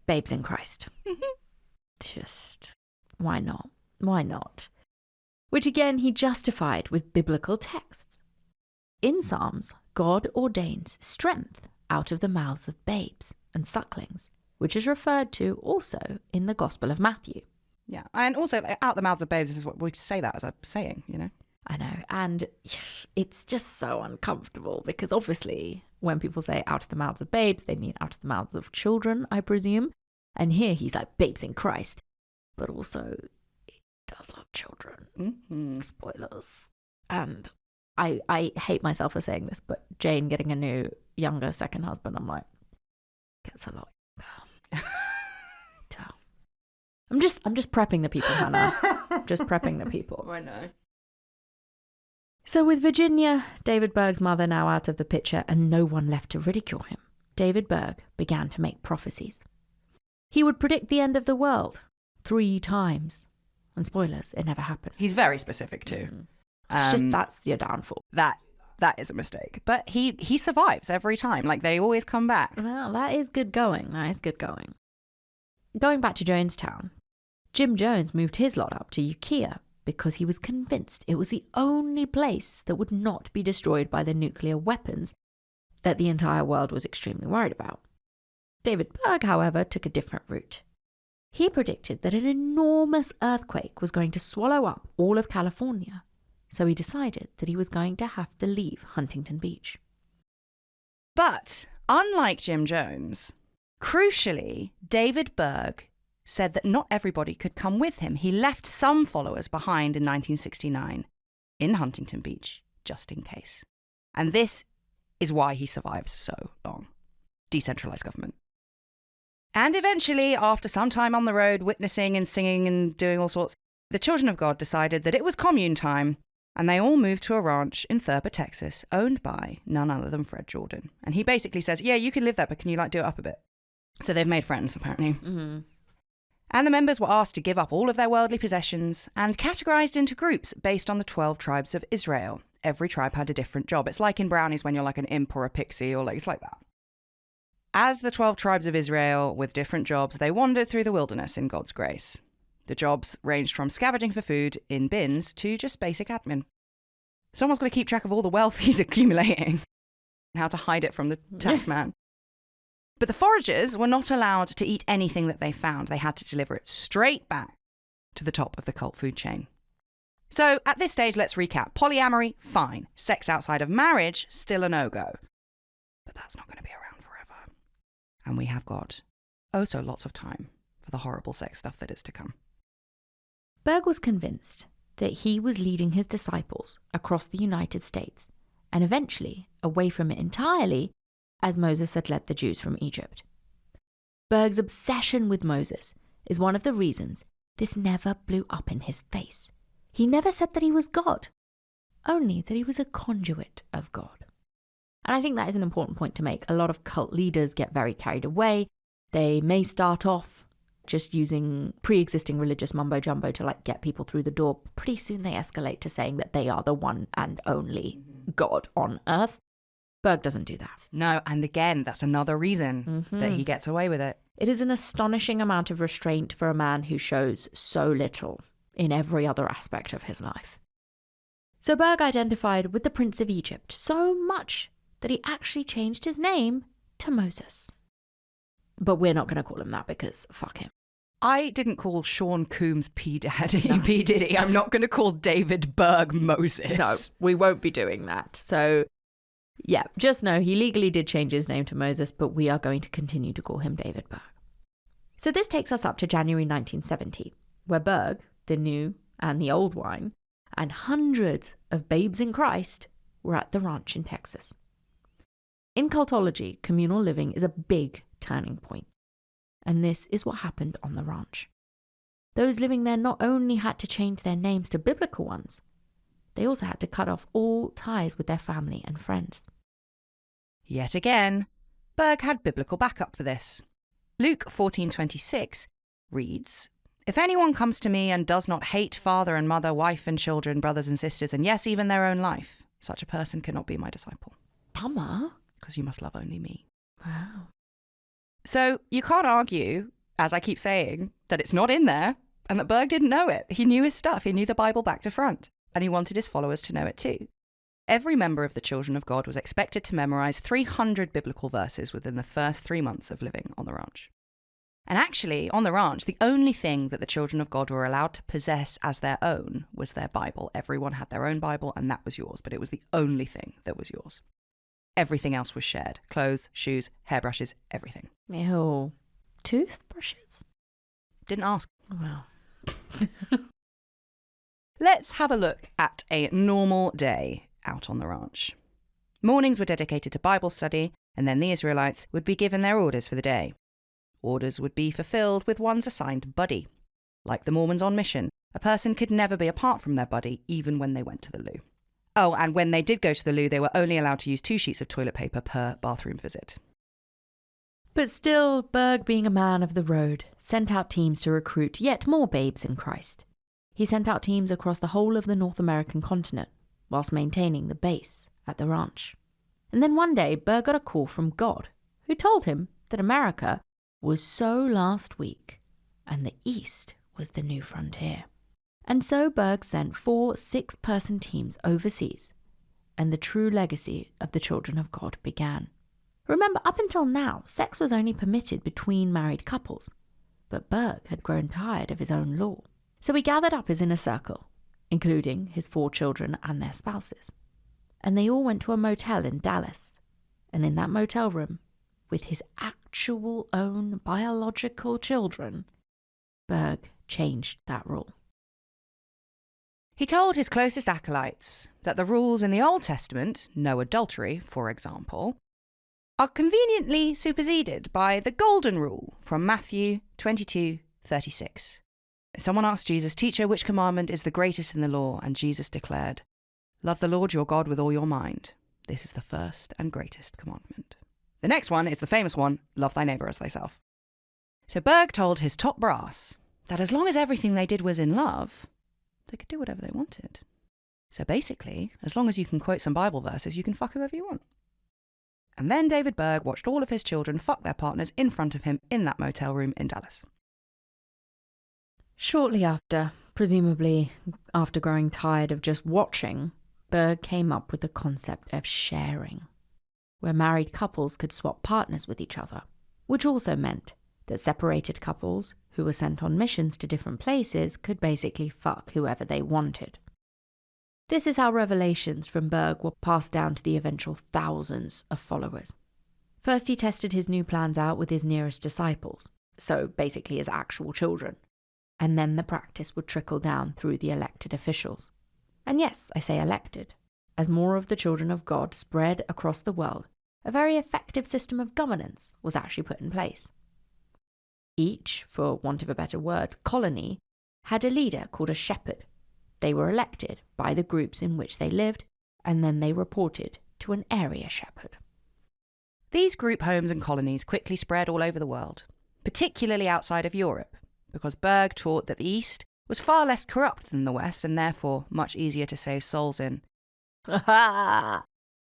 babes in Christ. Just, why not? Why not? Which again he justified with biblical texts. In Psalms, God ordains strength out of the mouths of babes and sucklings, which is referred to also in the Gospel of Matthew. Yeah, and also out the mouths of babes is what we say that as a saying, you know? I know, and it's just so uncomfortable because obviously when people say out of the mouths of babes, they mean out of the mouths of children, I presume. And here he's like babes in Christ, but also he does love children. Mm-hmm. Spoilers. And I hate myself for saying this, but Jane getting a new, younger second husband, I'm like, gets a lot younger. I'm just prepping the people, Hannah. Just prepping the people. I know. So with Virginia, David Berg's mother, now out of the picture and no one left to ridicule him, David Berg began to make prophecies. He would predict the end of the world 3 times. And spoilers, it never happened. He's very specific too. Mm-hmm. It's just that's your downfall. That is a mistake. But he survives every time. Like, they always come back. Well, that is good going. That is good going. Going back to Jonestown, Jim Jones moved his lot up to Ukiah because he was convinced it was the only place that would not be destroyed by the nuclear weapons that the entire world was extremely worried about. David Berg, however, took a different route. He predicted that an enormous earthquake was going to swallow up all of California, so he decided that he was going to have to leave Huntington Beach. But, unlike Jim Jones, crucially, David Berg said that not everybody could come with him. He left some followers behind in 1969 in Huntington Beach, just in case. And this is why he survives so long. Decentralized government. And eventually, after some time on the road, witnessing and singing and doing all sorts, the Children of God decided that it was commune time, and they all moved to a ranch in Thurber, Texas, owned by none other than Fred Jordan. And he basically says, yeah, you can live there, but can you do it up a bit? So they've made friends, apparently. Mm-hmm. And the members were asked to give up all of their worldly possessions and categorized into groups based on the 12 tribes of Israel. Every tribe had a different job. It's like in Brownies when you're like an imp or a pixie, or it's like that. As the 12 tribes of Israel with different jobs, they wandered through the wilderness in God's grace. The jobs ranged from scavenging for food in bins to just basic admin. Someone's got to keep track of all the wealth he's accumulating and how to hide it from the tax man. But the foragers were not allowed to eat anything that they found. They had to deliver it straight back to the top of the cult food chain. So at this stage, let's recap. Polyamory, fine. Sex outside of marriage, still a no-go. But that's not going to be around forever. And we have got so lots of time for the horrible sex stuff that is to come. Berg was convinced that he was leading his disciples across the United States and eventually away from it entirely, as Moses had led the Jews from Egypt. Berg's obsession with Moses is one of the reasons this never blew up in his face. He never said that he was God, only that he was a conduit of God. And I think that is an important point to make. A lot of cult leaders get very carried away. They may start off just using pre-existing religious mumbo-jumbo to get people through the door. Pretty soon they escalate to saying that they are the one and only God on earth. Berg doesn't do that. No, and again, that's another reason that he gets away with it. It is an astonishing amount of restraint for a man who shows so little in every other aspect of his life. So Berg identified with the Prince of Egypt so much that he actually changed his name to Moses. But we're not going to call him that because fuck him. I didn't call Sean Coombs P. Diddy. I'm not going to call David Berg Moses. No, we won't be doing that. So yeah, just know he legally did change his name to Moses, but we are going to continue to call him David Berg. So this takes us up to January 1970, where Berg, the new and the old wine, and hundreds of babes in Christ were at the ranch in Texas. In cultology, communal living is a big turning point, and this is what happened on the ranch. Those living there not only had to change their names to biblical ones, they also had to cut off all ties with their family and friends. Yet again, Berg had biblical backup for this. Luke 14:26 reads, "If anyone comes to me and does not hate father and mother, wife and children, brothers and sisters, and yes, even their own life, such a person cannot be my disciple." Bummer. Because you must love only me. Wow. So you can't argue, as I keep saying, that it's not in there and that Berg didn't know it. He knew his stuff. He knew the Bible back to front, and he wanted his followers to know it too. Every member of the Children of God was expected to memorize 300 biblical verses within the first 3 months of living on the ranch. And actually, on the ranch, the only thing that the Children of God were allowed to possess as their own was their Bible. Everyone had their own Bible, and that was yours, but it was the only thing that was yours. Everything else was shared. Clothes, shoes, hairbrushes, everything. Ew. Toothbrushes? Didn't ask. Wow. Let's have a look at a normal day out on the ranch. Mornings were dedicated to Bible study, and then the Israelites would be given their orders for the day. Orders would be fulfilled with one's assigned buddy. Like the Mormons on mission, a person could never be apart from their buddy, even when they went to the loo. Oh, and when they did go to the loo, they were only allowed to use 2 sheets of toilet paper per bathroom visit. But still, Berg, being a man of the road, sent out teams to recruit yet more babes in Christ. He sent out teams across the whole of the North American continent, whilst maintaining the base at the ranch. And then one day, Berg got a call from God, who told him that America was so last week, and the East was the new frontier. And so Berg sent 4 6-person teams overseas, and the true legacy of the Children of God began. Remember, up until now, sex was only permitted between married couples, but Berg had grown tired of his own law. So he gathered up his inner circle, including his 4 children and their spouses, and they all went to a motel in Dallas. And in that motel room, with his actual own biological children, Berg changed that rule. He told his closest acolytes that the rules in the Old Testament, no adultery, for example, are conveniently superseded by the golden rule from Matthew 22:36. Someone asked Jesus, "Teacher, which commandment is the greatest in the law?" And Jesus declared, "Love the Lord your God with all your mind. This is the first and greatest commandment. The next one is the famous one, love thy neighbour as thyself." So Berg told his top brass that as long as everything they did was in love, they could do whatever they wanted. So basically, as long as you can quote some Bible verses, you can fuck whoever you want. And then David Berg watched all of his children fuck their partners in front of him in that motel room in Dallas. Shortly after, presumably after growing tired of just watching, Berg came up with the concept of sharing, where married couples could swap partners with each other, which also meant that separated couples who were sent on missions to different places could basically fuck whoever they wanted. This is how revelations from Berg were passed down to the eventual thousands of followers. First, he tested his new plans out with his nearest disciples, so basically his actual children, and then the practice would trickle down through the elected officials. And yes, I say elected, as more of the Children of God spread across the world, a very effective system of governance was actually put in place. Each, for want of a better word, colony had a leader called a shepherd. They were elected by the groups in which they lived, and then they reported to an area shepherd. These group homes and colonies quickly spread all over the world, particularly outside of Europe, because Berg taught that the East was far less corrupt than the West and therefore much easier to save souls in.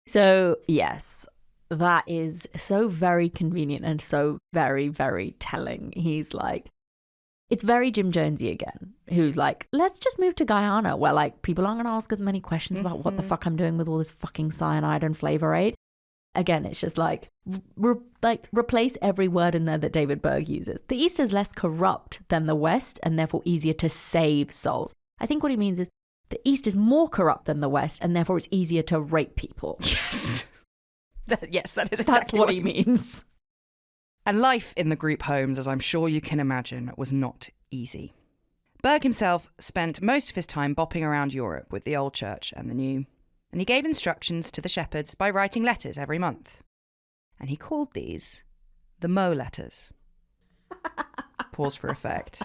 So, yes, that is so very convenient and so very, very telling. He's like, it's very Jim Jonesy again, who's like, let's just move to Guyana, where like people aren't going to ask as many questions about what the fuck I'm doing with all this fucking cyanide and Flavor Aid. Again, it's just like, replace every word in there that David Berg uses. The East is less corrupt than the West and therefore easier to save souls. I think what he means is the East is more corrupt than the West and therefore it's easier to rape people. Yes. Yes, that is exactly That's what he means. And life in the group homes, as I'm sure you can imagine, was not easy. Berg himself spent most of his time bopping around Europe with the old church and the new, and he gave instructions to the shepherds by writing letters every month. And he called these the Mo letters. Pause for effect.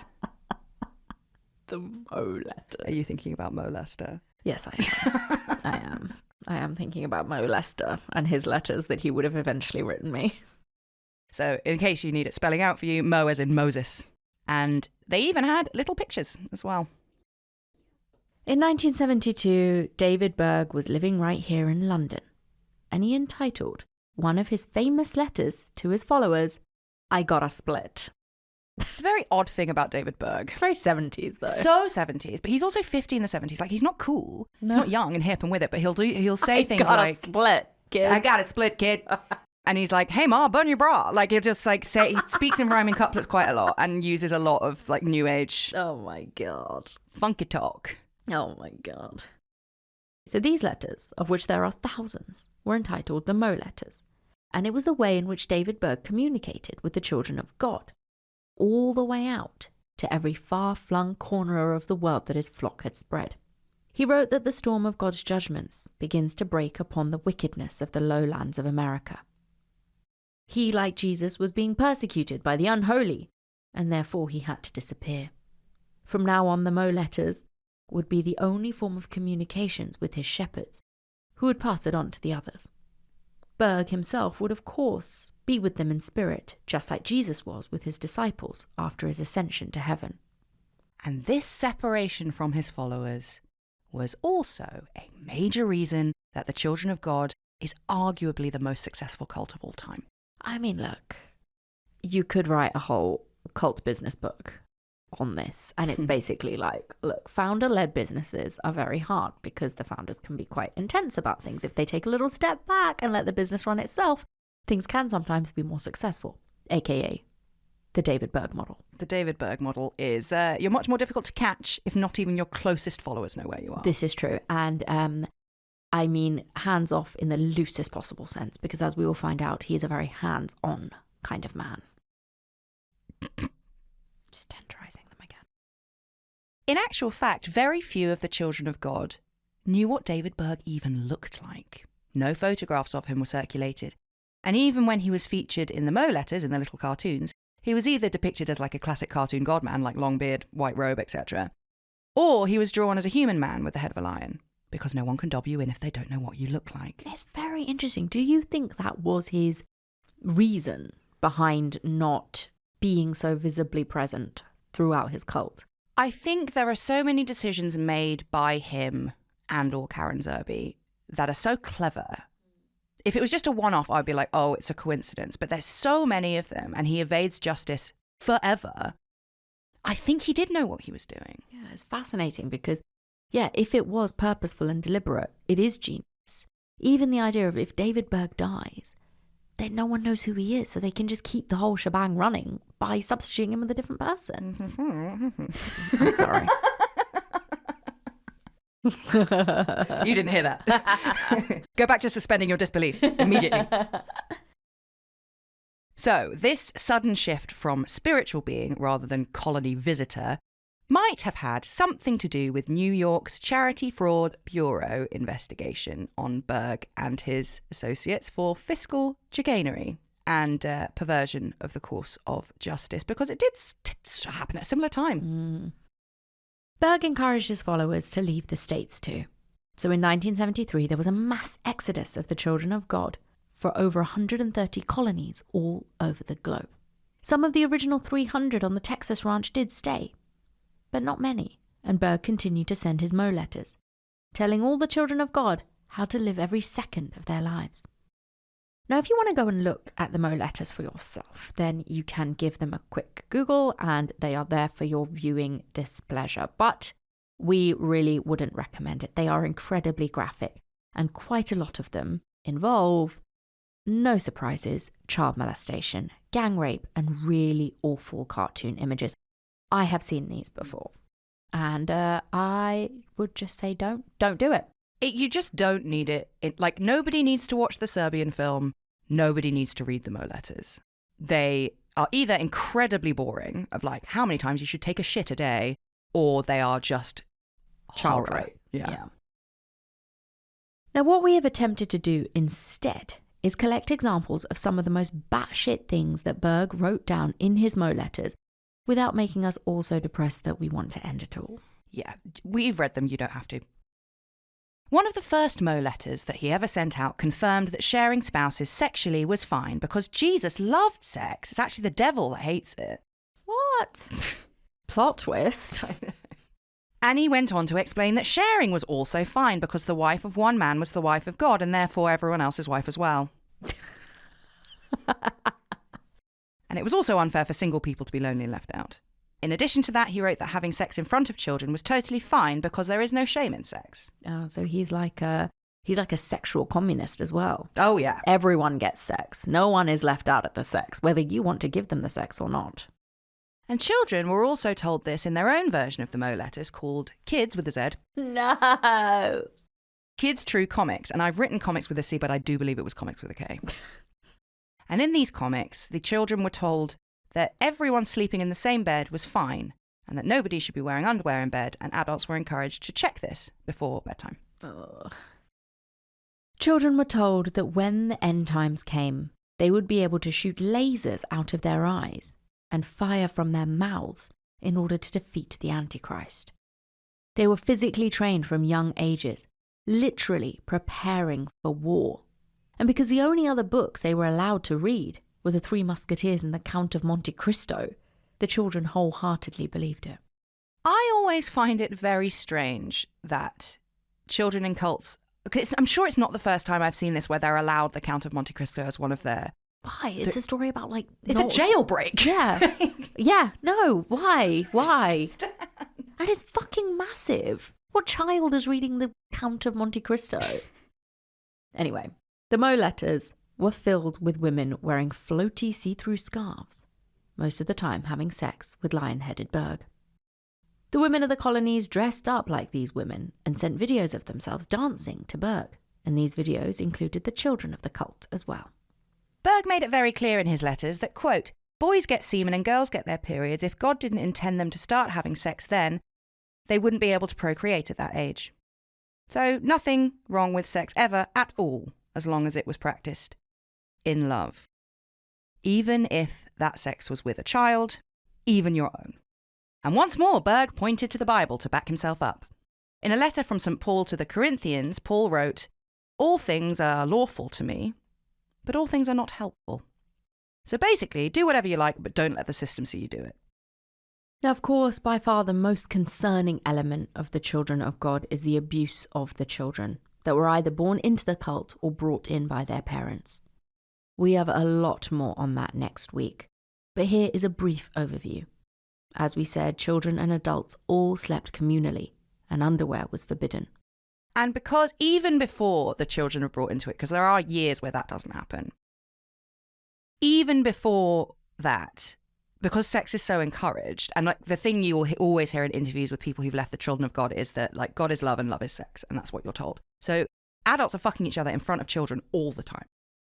The Mo letters. Are you thinking about Mo Lester? Yes, I am. I am thinking about Mo Lester and his letters that he would have eventually written me. So in case you need it spelling out for you, Mo as in Moses. And they even had little pictures as well. In 1972, David Berg was living right here in London, and he entitled one of his famous letters to his followers, "I Got a Split." The very odd thing about David Berg. Very 70s, though. So 70s, but he's also 50 in the 70s. Like, he's not cool. No. He's not young and hip and with it, but he'll say things got like, a split, kid. "I got a split, kid." And he's like, "Hey, Ma, burn your bra." Like, he'll just like say, he speaks in rhyming couplets quite a lot and uses a lot of like new age Oh my God. funky talk. Oh my God. So these letters, of which there are thousands, were entitled the Mo letters. And it was the way in which David Berg communicated with the children of God, all the way out to every far-flung corner of the world that his flock had spread. He wrote that the storm of God's judgments begins to break upon the wickedness of the lowlands of America. He, like Jesus, was being persecuted by the unholy, and therefore he had to disappear. From now on, the Mo letters would be the only form of communications with his shepherds, who would pass it on to the others. Berg himself would, of course, be with them in spirit, just like Jesus was with his disciples after his ascension to heaven. And this separation from his followers was also a major reason that the Children of God is arguably the most successful cult of all time. I mean, look, you could write a whole cult business book on this, and it's basically like, look, founder-led businesses are very hard because the founders can be quite intense about things. If they take a little step back and let the business run itself, things can sometimes be more successful, aka the David Berg model. The David Berg model is you're much more difficult to catch if not even your closest followers know where you are. This is true, and I mean hands off in the loosest possible sense, because as we will find out, he is a very hands-on kind of man. Just tenderizing them again. In actual fact, very few of the Children of God knew what David Berg even looked like. No photographs of him were circulated. And even when he was featured in the Mo letters, in the little cartoons, he was either depicted as like a classic cartoon godman, like long beard, white robe, etc., or he was drawn as a human man with the head of a lion, because no one can dob you in if they don't know what you look like. It's very interesting. Do you think that was his reason behind not being so visibly present throughout his cult? I think there are so many decisions made by him and or Karen Zerby that are so clever. If it was just a one-off, I'd be like, oh, it's a coincidence. But there's so many of them, and he evades justice forever. I think he did know what he was doing. Yeah, it's fascinating because, yeah, if it was purposeful and deliberate, it is genius. Even the idea of if David Berg dies, then no one knows who he is, so they can just keep the whole shebang running by substituting him with a different person. I'm sorry. You didn't hear that. Go back to suspending your disbelief immediately. So, this sudden shift from spiritual being rather than colony visitor might have had something to do with New York's Charity Fraud Bureau investigation on Berg and his associates for fiscal chicanery and perversion of the course of justice, because it did happen at a similar time. Berg encouraged his followers to leave the States too. So in 1973, there was a mass exodus of the Children of God for over 130 colonies all over the globe. Some of the original 300 on the Texas ranch did stay, but not many, and Berg continued to send his Mo letters, telling all the Children of God how to live every second of their lives. Now, if you want to go and look at the Mo letters for yourself, then you can give them a quick Google and they are there for your viewing displeasure. But we really wouldn't recommend it. They are incredibly graphic, and quite a lot of them involve, no surprises, child molestation, gang rape, and really awful cartoon images. I have seen these before, and I would just say don't do it. You just don't need it. Like, nobody needs to watch the Serbian film. Nobody needs to read the Mo letters. They are either incredibly boring, of like how many times you should take a shit a day, or they are just Child horror. rape. Yeah. Now, what we have attempted to do instead is collect examples of some of the most batshit things that Berg wrote down in his Mo letters without making us all so depressed that we want to end it all. Yeah, we've read them. You don't have to. One of the first Mo letters that he ever sent out confirmed that sharing spouses sexually was fine because Jesus loved sex. It's actually the devil that hates it. What? Plot twist. And he went on to explain that sharing was also fine because the wife of one man was the wife of God and therefore everyone else's wife as well. And it was also unfair for single people to be lonely and left out. In addition to that, he wrote that having sex in front of children was totally fine because there is no shame in sex. Oh, so he's like a sexual communist as well. Oh, yeah. Everyone gets sex. No one is left out at the sex, whether you want to give them the sex or not. And children were also told this in their own version of the Mo letters called Kids with a Z. No. Kids True Comics. And I've written comics with a C, but I do believe it was comics with a K. And in these comics, the children were told that everyone sleeping in the same bed was fine and that nobody should be wearing underwear in bed, and adults were encouraged to check this before bedtime. Ugh. Children were told that when the end times came, they would be able to shoot lasers out of their eyes and fire from their mouths in order to defeat the Antichrist. They were physically trained from young ages, literally preparing for war. And because the only other books they were allowed to read were the Three Musketeers and the Count of Monte Cristo, the children wholeheartedly believed it. I always find it very strange that children in cults, because I'm sure it's not the first time I've seen this where they're allowed the Count of Monte Cristo as one of their... Why? It's a story about like... It's a jailbreak. Yeah. Yeah, no, why? And it's fucking massive. What child is reading the Count of Monte Cristo? Anyway, the Mo letters were filled with women wearing floaty see-through scarves, most of the time having sex with lion-headed Berg. The women of the colonies dressed up like these women and sent videos of themselves dancing to Berg, and these videos included the children of the cult as well. Berg made it very clear in his letters that, quote, boys get semen and girls get their periods. If God didn't intend them to start having sex then, they wouldn't be able to procreate at that age. So nothing wrong with sex ever at all, as long as it was practiced in love. Even if that sex was with a child, even your own. And once more, Berg pointed to the Bible to back himself up. In a letter from St. Paul to the Corinthians, Paul wrote, all things are lawful to me, but all things are not helpful. So basically, do whatever you like, but don't let the system see you do it. Now, of course, by far the most concerning element of the children of God is the abuse of the children that were either born into the cult or brought in by their parents. We have a lot more on that next week, but here is a brief overview. As we said, children and adults all slept communally, and underwear was forbidden. And because even before the children were brought into it, because there are years where that doesn't happen, even before that, because sex is so encouraged, and like the thing you will always hear in interviews with people who've left the children of God is that like God is love and love is sex, and that's what you're told. So adults are fucking each other in front of children all the time.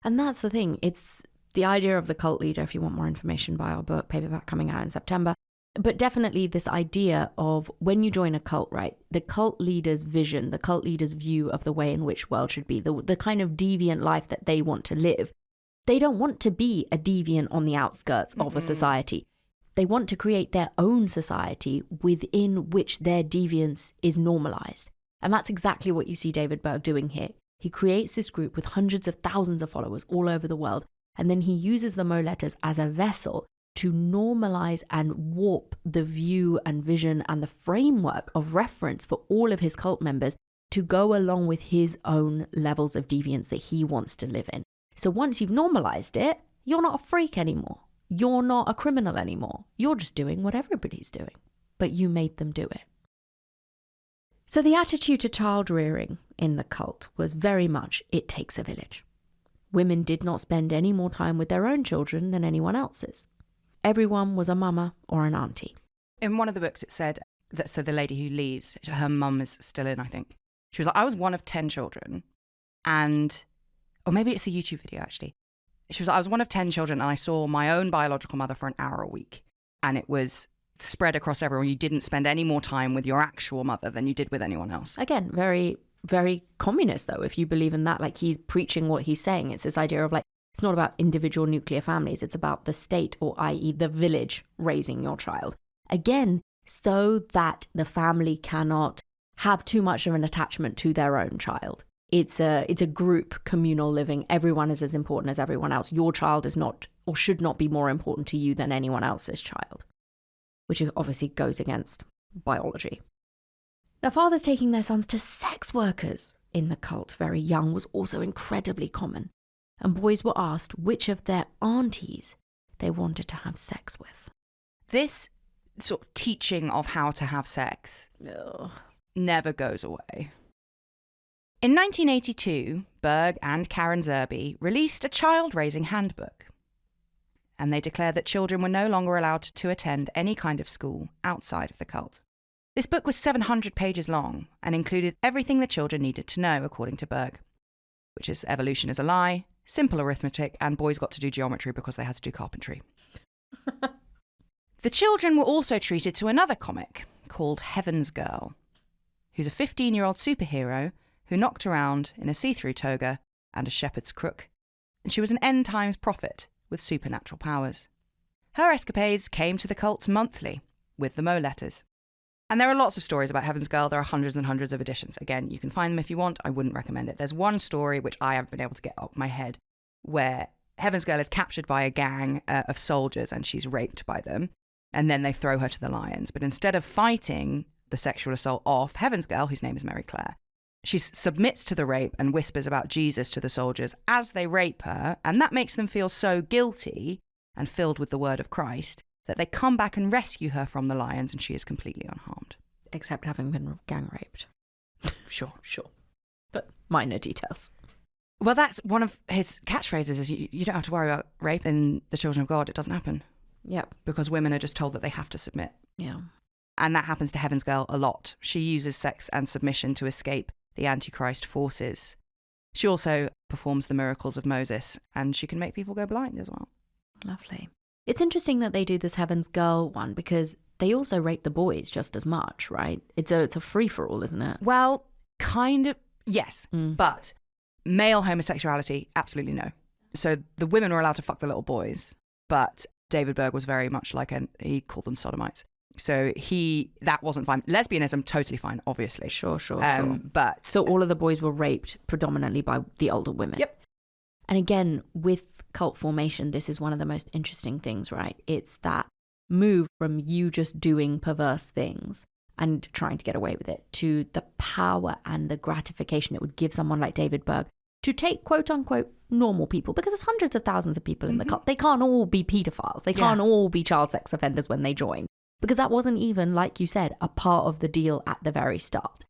And that's the thing. It's the idea of the cult leader. If you want more information, buy our book, paperback, coming out in September. But definitely this idea of when you join a cult, right, the cult leader's vision, the cult leader's view of the way in which world should be, the kind of deviant life that they want to live. They don't want to be a deviant on the outskirts of a society. They want to create their own society within which their deviance is normalized. And that's exactly what you see David Berg doing here. He creates this group with hundreds of thousands of followers all over the world, and then he uses the Mo letters as a vessel to normalize and warp the view and vision and the framework of reference for all of his cult members to go along with his own levels of deviance that he wants to live in. So once you've normalized it, you're not a freak anymore. You're not a criminal anymore. You're just doing what everybody's doing, but you made them do it. So the attitude to child rearing in the cult was very much, it takes a village. Women did not spend any more time with their own children than anyone else's. Everyone was a mama or an auntie. In one of the books it said that, so the lady who leaves, her mum is still in, I think. She was like, I was one of 10 children and, or maybe it's a YouTube video actually. She was like, I was one of 10 children and I saw my own biological mother for an hour a week. And it was spread across everyone. You didn't spend any more time with your actual mother than you did with anyone else. Again, very, very communist though, if you believe in that. Like he's preaching what he's saying. It's this idea of like, it's not about individual nuclear families. It's about the state, or i.e. the village, raising your child. Again, so that the family cannot have too much of an attachment to their own child. It's a group communal living. Everyone is as important as everyone else. Your child is not or should not be more important to you than anyone else's child, which obviously goes against biology. Now, fathers taking their sons to sex workers in the cult very young was also incredibly common, and boys were asked which of their aunties they wanted to have sex with. This sort of teaching of how to have sex never goes away. In 1982, Berg and Karen Zerby released a child-raising handbook, and they declared that children were no longer allowed to attend any kind of school outside of the cult. This book was 700 pages long and included everything the children needed to know, according to Berg, which is evolution is a lie, simple arithmetic, and boys got to do geometry because they had to do carpentry. The children were also treated to another comic called Heaven's Girl, who's a 15-year-old superhero who knocked around in a see-through toga and a shepherd's crook, and she was an end-times prophet with supernatural powers. Her escapades came to the cults monthly with the Mo letters. And there are lots of stories about Heaven's Girl. There are hundreds and hundreds of editions. Again, you can find them if you want. I wouldn't recommend it. There's one story which I haven't been able to get off my head where Heaven's Girl is captured by a gang of soldiers and she's raped by them. And then they throw her to the lions. But instead of fighting the sexual assault off, Heaven's Girl, whose name is Mary Claire, she submits to the rape and whispers about Jesus to the soldiers as they rape her. And that makes them feel so guilty and filled with the word of Christ that they come back and rescue her from the lions and she is completely unharmed. Except having been gang raped. Sure. But minor details. Well, that's one of his catchphrases is you don't have to worry about rape in the children of God. It doesn't happen. Yep. Because women are just told that they have to submit. Yeah. And that happens to Heaven's Girl a lot. She uses sex and submission to escape the Antichrist forces. She also performs the miracles of Moses and she can make people go blind as well. Lovely. It's interesting that they do this Heaven's Girl one because they also rape the boys just as much, right? It's a free-for-all, isn't it? Well, kind of, yes. But male homosexuality, absolutely no. So the women were allowed to fuck the little boys, but David Berg was very much like he called them sodomites. So that wasn't fine. Lesbianism, totally fine, obviously. Sure. But so all of the boys were raped predominantly by the older women. Yep. And again, with cult formation, this is one of the most interesting things, right? It's that move from you just doing perverse things and trying to get away with it to the power and the gratification it would give someone like David Berg to take quote unquote normal people, because there's hundreds of thousands of people in the cult. They can't all be pedophiles. They can't all be child sex offenders when they join, because that wasn't even, like you said, a part of the deal at the very start.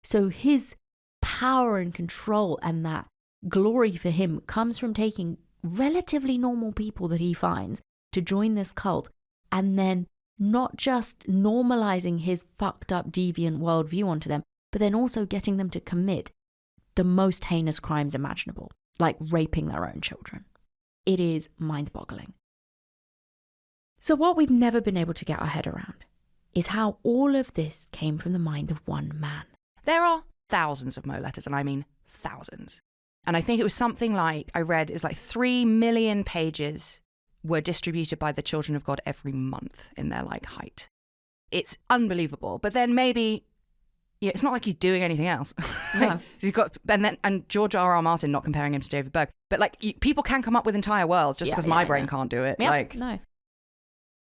So his power and control and that glory for him comes from taking relatively normal people that he finds to join this cult and then not just normalizing his fucked up deviant worldview onto them, but then also getting them to commit the most heinous crimes imaginable, like raping their own children. It is mind-boggling. So what we've never been able to get our head around is how all of this came from the mind of one man. There are thousands of Mo letters, and I mean thousands. And I think it was something like, I read, it was like 3 million pages were distributed by the Children of God every month in their height. It's unbelievable. But then maybe, it's not like he's doing anything else. No. He's got, and George R.R. Martin, not comparing him to David Berg, but people can come up with entire worlds just because my brain can't do it. No.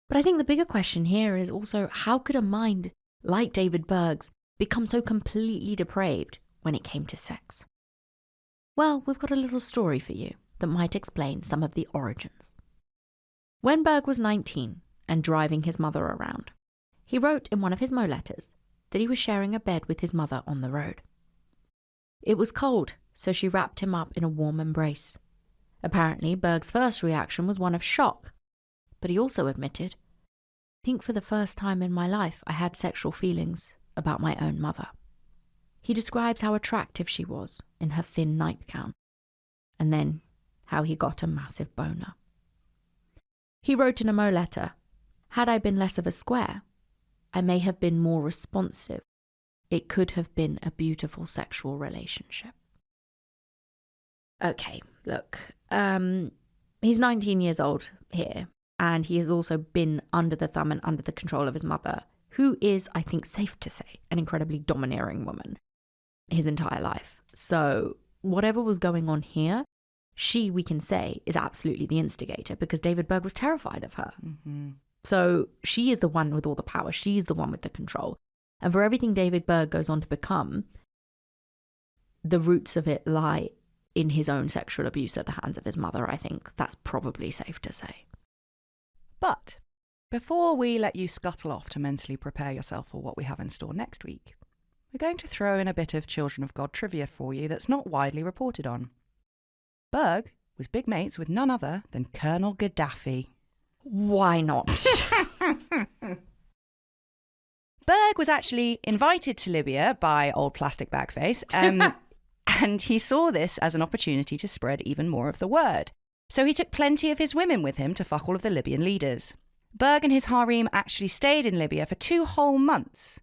But I think the bigger question here is also, how could a mind like David Berg's become so completely depraved when it came to sex? Well, we've got a little story for you that might explain some of the origins. When Berg was 19 and driving his mother around, he wrote in one of his Mo letters that he was sharing a bed with his mother on the road. It was cold, so she wrapped him up in a warm embrace. Apparently, Berg's first reaction was one of shock, but he also admitted, "I think for the first time in my life I had sexual feelings about my own mother." He describes how attractive she was in her thin nightgown, and then how he got a massive boner. He wrote in a Mo letter, "Had I been less of a square, I may have been more responsive. It could have been a beautiful sexual relationship." Okay, look, he's 19 years old here, and he has also been under the thumb and under the control of his mother, who is, I think, safe to say, an incredibly domineering woman his entire life. So whatever was going on here, she, we can say, is absolutely the instigator because David Berg was terrified of her. Mm-hmm. So she is the one with all the power. She's the one with the control. And for everything David Berg goes on to become, the roots of it lie in his own sexual abuse at the hands of his mother. I think that's probably safe to say. But before we let you scuttle off to mentally prepare yourself for what we have in store next week, we're going to throw in a bit of Children of God trivia for you that's not widely reported on. Berg was big mates with none other than Colonel Gaddafi. Why not? Berg was actually invited to Libya by old plastic bag face, and he saw this as an opportunity to spread even more of the word. So he took plenty of his women with him to fuck all of the Libyan leaders. Berg and his harem actually stayed in Libya for 2 whole months.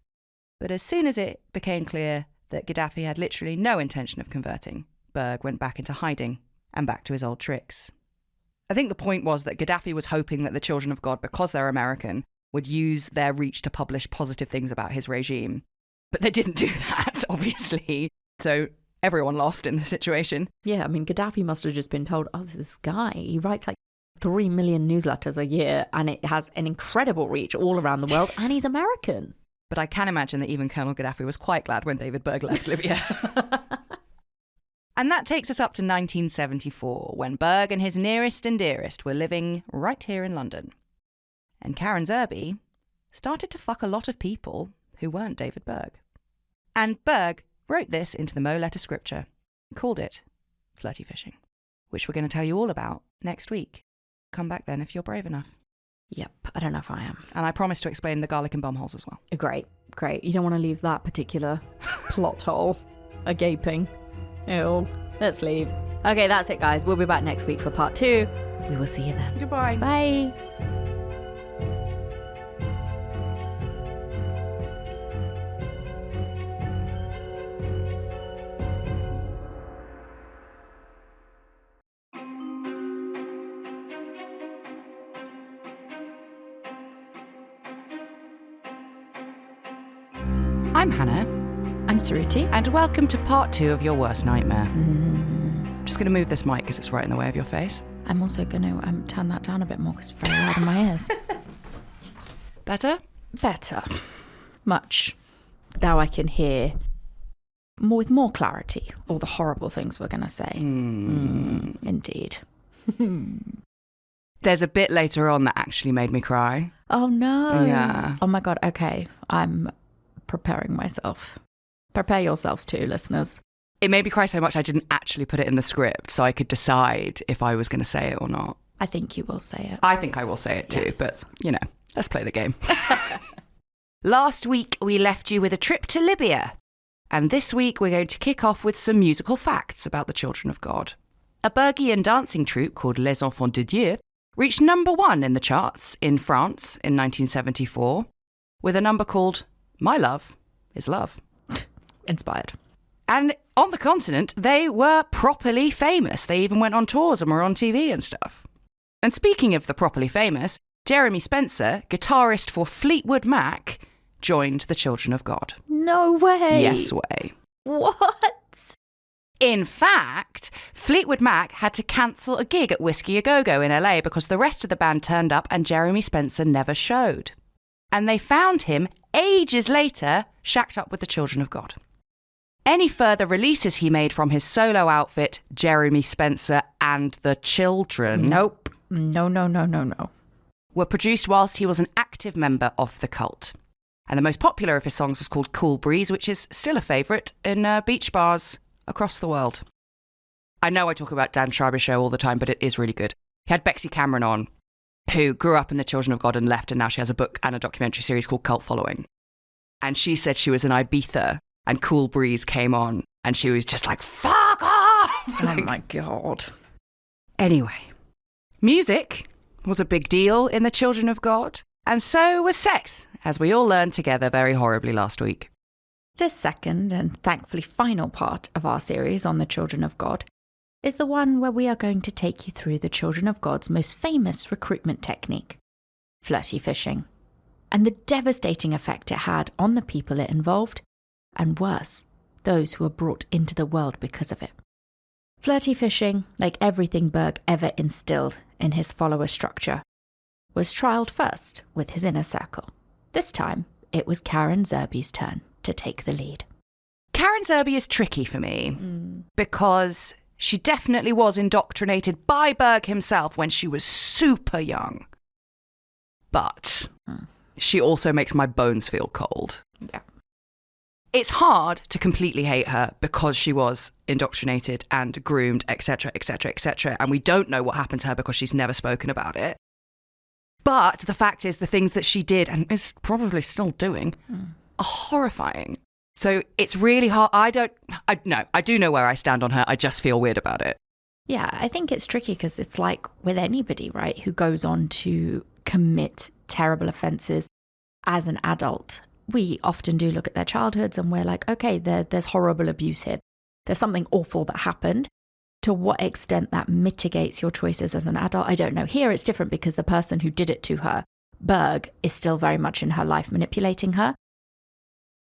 But as soon as it became clear that Gaddafi had literally no intention of converting, Berg went back into hiding and back to his old tricks. I think the point was that Gaddafi was hoping that the Children of God, because they're American, would use their reach to publish positive things about his regime. But they didn't do that, obviously. So everyone lost in the situation. Yeah, I mean, Gaddafi must have just been told, oh, this guy, he writes like 3 million newsletters a year and it has an incredible reach all around the world and he's American. But I can imagine that even Colonel Gaddafi was quite glad when David Berg left Libya. And that takes us up to 1974, when Berg and his nearest and dearest were living right here in London. And Karen Zerby started to fuck a lot of people who weren't David Berg. And Berg wrote this into the Mo letter scripture, called it flirty fishing, which we're going to tell you all about next week. Come back then if you're brave enough. Yep, I don't know if I am. And I promise to explain the garlic and bum holes as well. Great. You don't want to leave that particular plot hole a gaping. Ew. Let's leave. Okay, that's it, guys. We'll be back next week for part 2. We will see you then. Goodbye. Bye. I'm Hannah. I'm Suruti. And welcome to part 2 of your worst nightmare. I'm just going to move this mic because it's right in the way of your face. I'm also going to turn that down a bit more because it's very loud in my ears. Better? Better. Much. Now I can hear with more clarity all the horrible things we're going to say. Indeed. There's a bit later on that actually made me cry. Oh, no. Yeah. Oh, my God. Okay. I'm preparing myself. Prepare yourselves too, listeners. It made me cry so much I didn't actually put it in the script so I could decide if I was going to say it or not. I think you will say it. I think I will say it too, Yes. but, you know, let's play the game. Last week, we left you with a trip to Libya. And this week, we're going to kick off with some musical facts about the Children of God. A Bergian dancing troupe called Les Enfants de Dieu reached number 1 in the charts in France in 1974 with a number called My Love is Love. Inspired. And on the continent, they were properly famous. They even went on tours and were on TV and stuff. And speaking of the properly famous, Jeremy Spencer, guitarist for Fleetwood Mac, joined the Children of God. No way. Yes way. What? In fact, Fleetwood Mac had to cancel a gig at Whiskey A Go-Go in LA because the rest of the band turned up and Jeremy Spencer never showed. And they found him ages later, shacked up with the Children of God. Any further releases he made from his solo outfit, Jeremy Spencer and the Children... Nope. No. ...were produced whilst he was an active member of the cult. And the most popular of his songs was called Cool Breeze, which is still a favourite in beach bars across the world. I know I talk about Dan Schreiber's show all the time, but it is really good. He had Bexy Cameron on, who grew up in the Children of God and left, and now she has a book and a documentary series called Cult Following. And she said she was in Ibiza and Cool Breeze came on and she was just like, fuck off! Oh my God. Anyway, music was a big deal in the Children of God, and so was sex, as we all learned together very horribly last week. This second and thankfully final part of our series on the Children of God is the one where we are going to take you through the Children of God's most famous recruitment technique, flirty fishing. and the devastating effect it had on the people it involved, and worse, those who were brought into the world because of it. Flirty fishing, like everything Berg ever instilled in his follower structure, was trialled first with his inner circle. This time, it was Karen Zerby's turn to take the lead. Karen Zerby is tricky for me because she definitely was indoctrinated by Berg himself when she was super young. But she also makes my bones feel cold. Yeah. It's hard to completely hate her because she was indoctrinated and groomed, etc., etc., etc. And we don't know what happened to her because she's never spoken about it. But the fact is, the things that she did and is probably still doing are horrifying. So it's really hard. I do know where I stand on her. I just feel weird about it. Yeah, I think it's tricky because it's like with anybody, right, who goes on to commit terrible offences as an adult. We often do look at their childhoods and we're like, okay, there's horrible abuse here. There's something awful that happened. To what extent that mitigates your choices as an adult, I don't know. Here it's different because the person who did it to her, Berg, is still very much in her life manipulating her.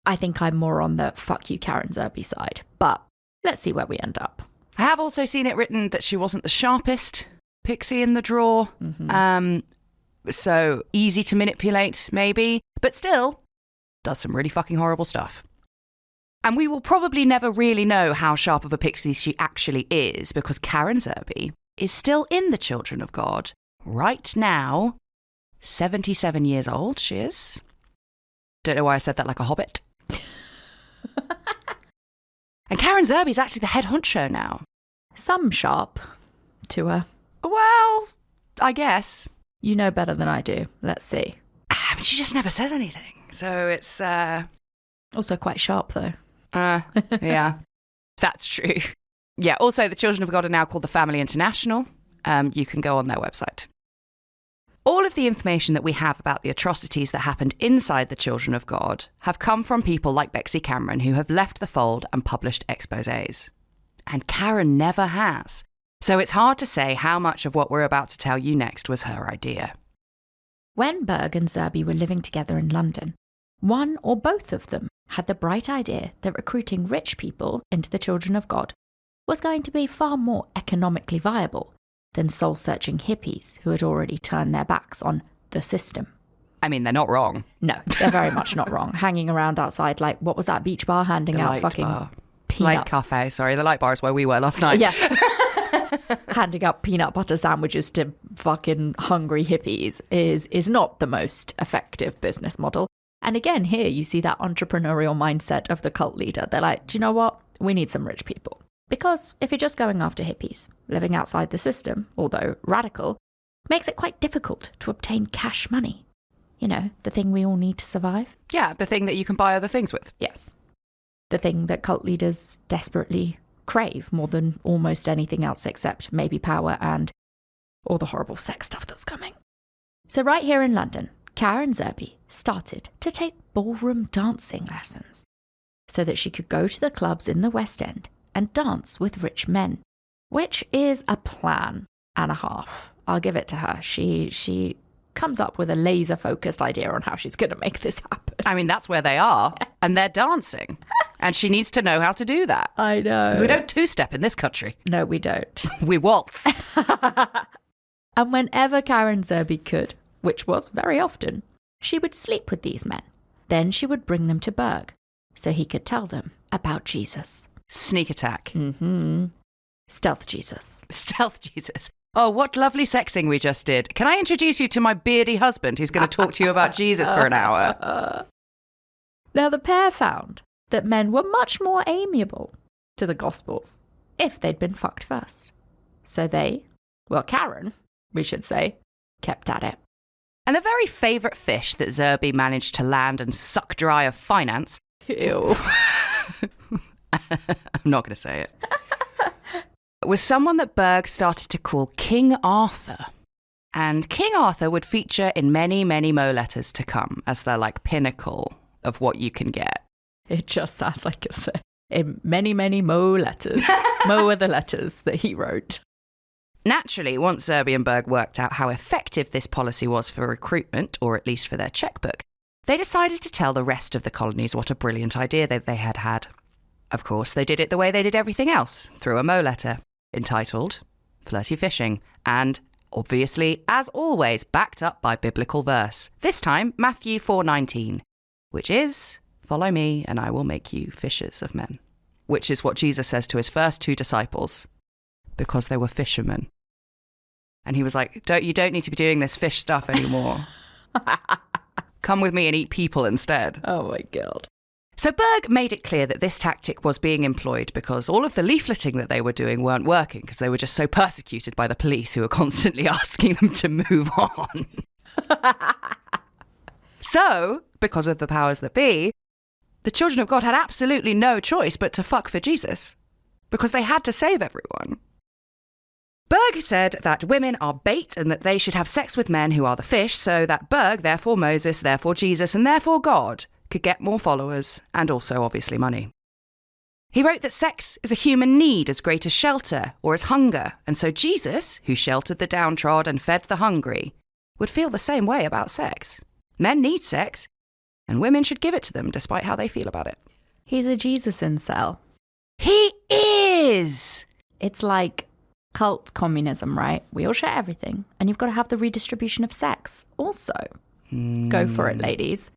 I think I'm more on the fuck you Karen Zerby side, but let's see where we end up. I have also seen it written that she wasn't the sharpest pixie in the drawer. So easy to manipulate, maybe, but still does some really fucking horrible stuff. And we will probably never really know how sharp of a pixie she actually is because Karen Zerby is still in the Children of God right now. 77 years old, she is. Don't know why I said that like a hobbit. And Karen Zerby is actually the head honcho now. Some sharp to her. Well, I guess. You know better than I do. Let's see. I mean, she just never says anything. So it's... Also quite sharp, though. Yeah, that's true. Yeah, also the Children of God are now called the Family International. You can go on their website. All of the information that we have about the atrocities that happened inside the Children of God have come from people like Bexy Cameron who have left the fold and published exposés. And Karen never has. So it's hard to say how much of what we're about to tell you next was her idea. When Berg and Zerby were living together in London, one or both of them had the bright idea that recruiting rich people into the Children of God was going to be far more economically viable than soul-searching hippies who had already turned their backs on the system. I mean, they're not wrong. No, they're very much not wrong. Hanging around outside, like, what was that beach bar handing The out light fucking bar. peanut... Light cafe, sorry. The light bar is where we were last night. Yes. Handing out peanut butter sandwiches to fucking hungry hippies is not the most effective business model. And again, here you see that entrepreneurial mindset of the cult leader. They're like, do you know what? We need some rich people. Because if you're just going after hippies, living outside the system, although radical, makes it quite difficult to obtain cash money. You know, the thing we all need to survive. Yeah, the thing that you can buy other things with. Yes. The thing that cult leaders desperately crave more than almost anything else except maybe power and all the horrible sex stuff that's coming. So right here in London, Karen Zerby started to take ballroom dancing lessons so that she could go to the clubs in the West End and dance with rich men, which is a plan and a half. I'll give it to her. She comes up with a laser-focused idea on how she's going to make this happen. I mean, that's where they are, and they're dancing. And she needs to know how to do that. I know. Because we don't two-step in this country. No, we don't. We waltz. And whenever Karen Zerby could, which was very often, she would sleep with these men. Then she would bring them to Berg so he could tell them about Jesus. Sneak attack. Stealth Jesus. Stealth Jesus. Oh, what lovely sexing we just did. Can I introduce you to my beardy husband who's going to talk to you about Jesus for an hour? Now, the pair found that men were much more amiable to the Gospels if they'd been fucked first. So Karen, we should say, kept at it. And the very favourite fish that Zerby managed to land and suck dry of finance... Ew. I'm not going to say it. Was someone that Berg started to call King Arthur. And King Arthur would feature in many, many Mo letters to come as the pinnacle of what you can get. It just sounds like it's in many, many Mo letters. Mo are the letters that he wrote. Naturally, once Zerby and Berg worked out how effective this policy was for recruitment, or at least for their checkbook, they decided to tell the rest of the colonies what a brilliant idea they had had. Of course, they did it the way they did everything else, through a Mo letter, entitled Flirty Fishing, and obviously, as always, backed up by biblical verse. This time, Matthew 4:19, which is, "Follow me, and I will make you fishers of men," which is what Jesus says to his first 2 disciples, because they were fishermen. And he was like, you don't need to be doing this fish stuff anymore. Come with me and eat people instead. Oh my God. So Berg made it clear that this tactic was being employed because all of the leafleting that they were doing weren't working because they were just so persecuted by the police who were constantly asking them to move on. So, because of the powers that be, the children of God had absolutely no choice but to fuck for Jesus because they had to save everyone. Berg said that women are bait and that they should have sex with men who are the fish so that Berg, therefore Moses, therefore Jesus, and therefore God could get more followers and also obviously money. He wrote that sex is a human need as great as shelter or as hunger, and so Jesus, who sheltered the downtrodden and fed the hungry, would feel the same way about sex. Men need sex, and women should give it to them despite how they feel about it. He's a Jesus incel. He is! It's like cult communism, right? We all share everything, and you've got to have the redistribution of sex also. Go for it, ladies.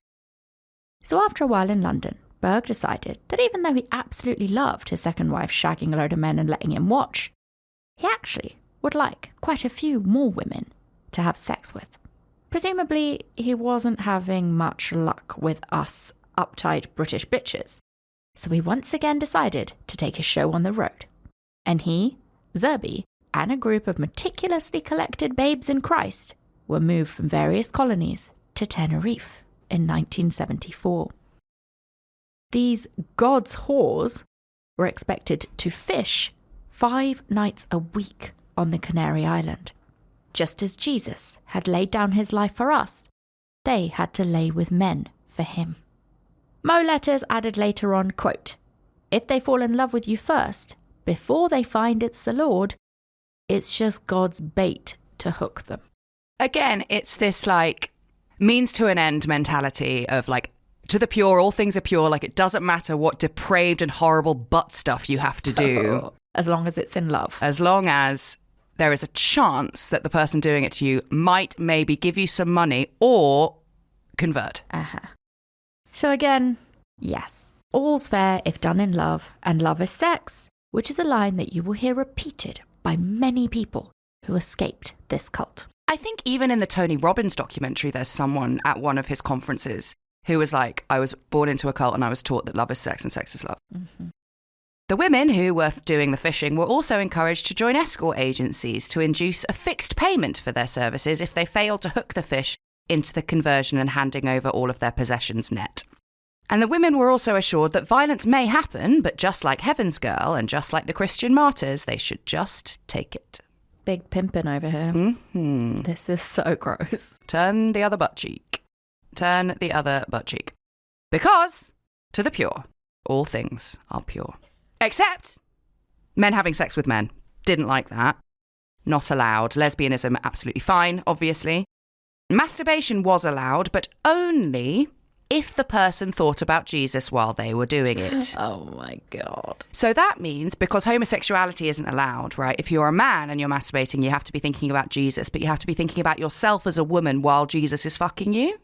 So after a while in London, Berg decided that even though he absolutely loved his second wife shagging a load of men and letting him watch, he actually would like quite a few more women to have sex with. Presumably, he wasn't having much luck with us uptight British bitches. So he once again decided to take his show on the road. And he, Zerby, and a group of meticulously collected babes in Christ were moved from various colonies to Tenerife in 1974. These God's whores were expected to fish 5 nights a week on the Canary Island. Just as Jesus had laid down his life for us, they had to lay with men for him. Mo letters added later on, quote, "If they fall in love with you first, before they find it's the Lord, it's just God's bait to hook them." Again, it's this like means to an end mentality of like, to the pure, all things are pure. Like, it doesn't matter what depraved and horrible butt stuff you have to do. As long as it's in love. As long as there is a chance that the person doing it to you might maybe give you some money or convert. So again, yes, all's fair if done in love, and love is sex, which is a line that you will hear repeated by many people who escaped this cult. I think even in the Tony Robbins documentary, there's someone at one of his conferences who was like, I was born into a cult and I was taught that love is sex and sex is love. Mm-hmm. The women who were doing the fishing were also encouraged to join escort agencies to induce a fixed payment for their services if they failed to hook the fish into the conversion and handing over all of their possessions net. And the women were also assured that violence may happen, but just like Heaven's Girl and just like the Christian martyrs, they should just take it. Big pimpin' over here. Mm-hmm. This is so gross. Turn the other butt cheek. Turn the other butt cheek. Because, to the pure, all things are pure. Except men having sex with men. Didn't like that. Not allowed. Lesbianism, absolutely fine, obviously. Masturbation was allowed, but only if the person thought about Jesus while they were doing it. Oh my God. So that means, because homosexuality isn't allowed, right? If you're a man and you're masturbating, you have to be thinking about Jesus, but you have to be thinking about yourself as a woman while Jesus is fucking you.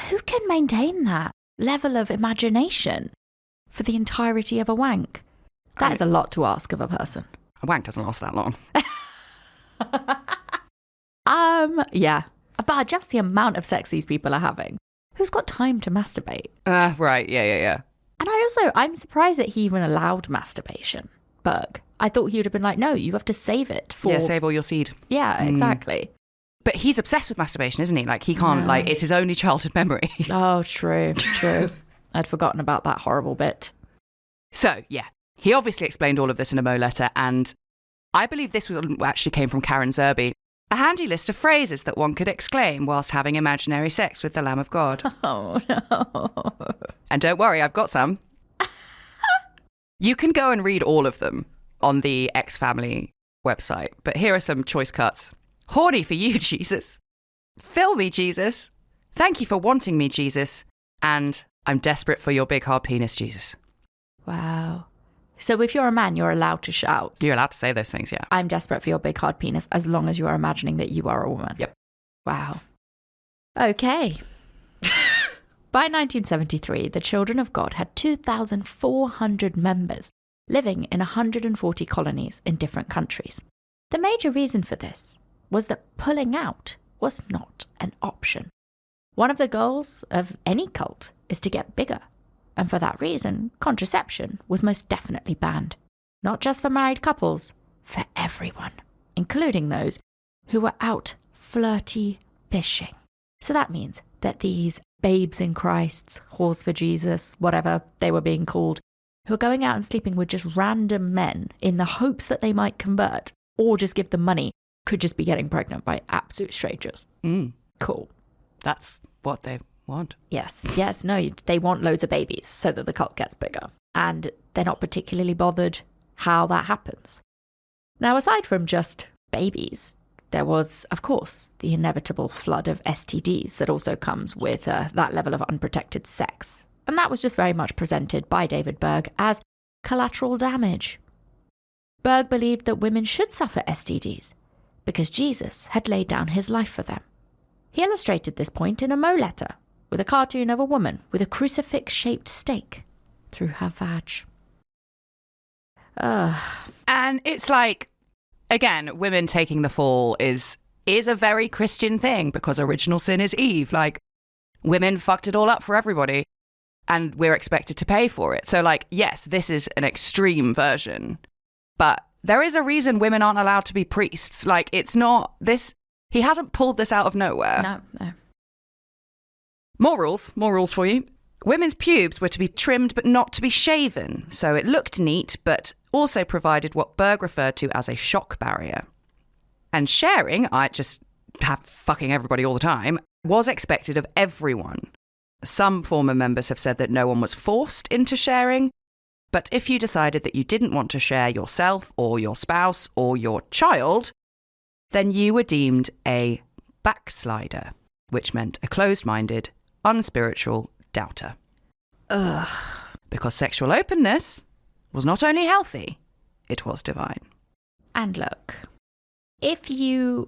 Who can maintain that level of imagination for the entirety of a wank? That is a lot to ask of a person. A wank doesn't last that long. Yeah. But just the amount of sex these people are having. Who's got time to masturbate? Right, yeah. And I'm surprised that he even allowed masturbation. Berg. I thought he would have been like, no, you have to save it for... Yeah, save all your seed. Yeah, exactly. But he's obsessed with masturbation, isn't he? Like, he can't, it's his only childhood memory. Oh, true. I'd forgotten about that horrible bit. So, yeah. He obviously explained all of this in a Mo letter, and I believe this actually came from Karen Zerby. A handy list of phrases that one could exclaim whilst having imaginary sex with the Lamb of God. Oh, no. And don't worry, I've got some. You can go and read all of them on the X Family website, but here are some choice cuts. Horny for you, Jesus. Fill me, Jesus. Thank you for wanting me, Jesus. and I'm desperate for your big hard penis, Jesus. Wow. So if you're a man, you're allowed to shout. You're allowed to say those things, yeah. I'm desperate for your big hard penis, as long as you are imagining that you are a woman. Yep. Wow. Okay. By 1973, the Children of God had 2,400 members living in 140 colonies in different countries. The major reason for this was that pulling out was not an option. One of the goals of any cult is to get bigger, and for that reason, contraception was most definitely banned. Not just for married couples, for everyone, including those who were out flirty fishing. So that means that these babes in Christ, whores for Jesus, whatever they were being called, who are going out and sleeping with just random men in the hopes that they might convert or just give them money, could just be getting pregnant by absolute strangers. Cool. That's what they want. Yes, no, they want loads of babies so that the cult gets bigger. And they're not particularly bothered how that happens. Now, aside from just babies, there was, of course, the inevitable flood of STDs that also comes with that level of unprotected sex. And that was just very much presented by David Berg as collateral damage. Berg believed that women should suffer STDs because Jesus had laid down his life for them. He illustrated this point in a Mo letter with a cartoon of a woman with a crucifix-shaped stake through her vag. And it's like, again, women taking the fall is a very Christian thing because original sin is Eve. Like, women fucked it all up for everybody and we're expected to pay for it. So, like, yes, this is an extreme version, but there is a reason women aren't allowed to be priests. Like, it's not this. He hasn't pulled this out of nowhere. No. More rules for you. Women's pubes were to be trimmed but not to be shaven, so it looked neat but also provided what Berg referred to as a shock barrier. And sharing, I just have fucking everybody all the time, was expected of everyone. Some former members have said that no one was forced into sharing, but if you decided that you didn't want to share yourself or your spouse or your child, then you were deemed a backslider, which meant a closed-minded, unspiritual doubter. Ugh. Because sexual openness was not only healthy, it was divine. And look, if you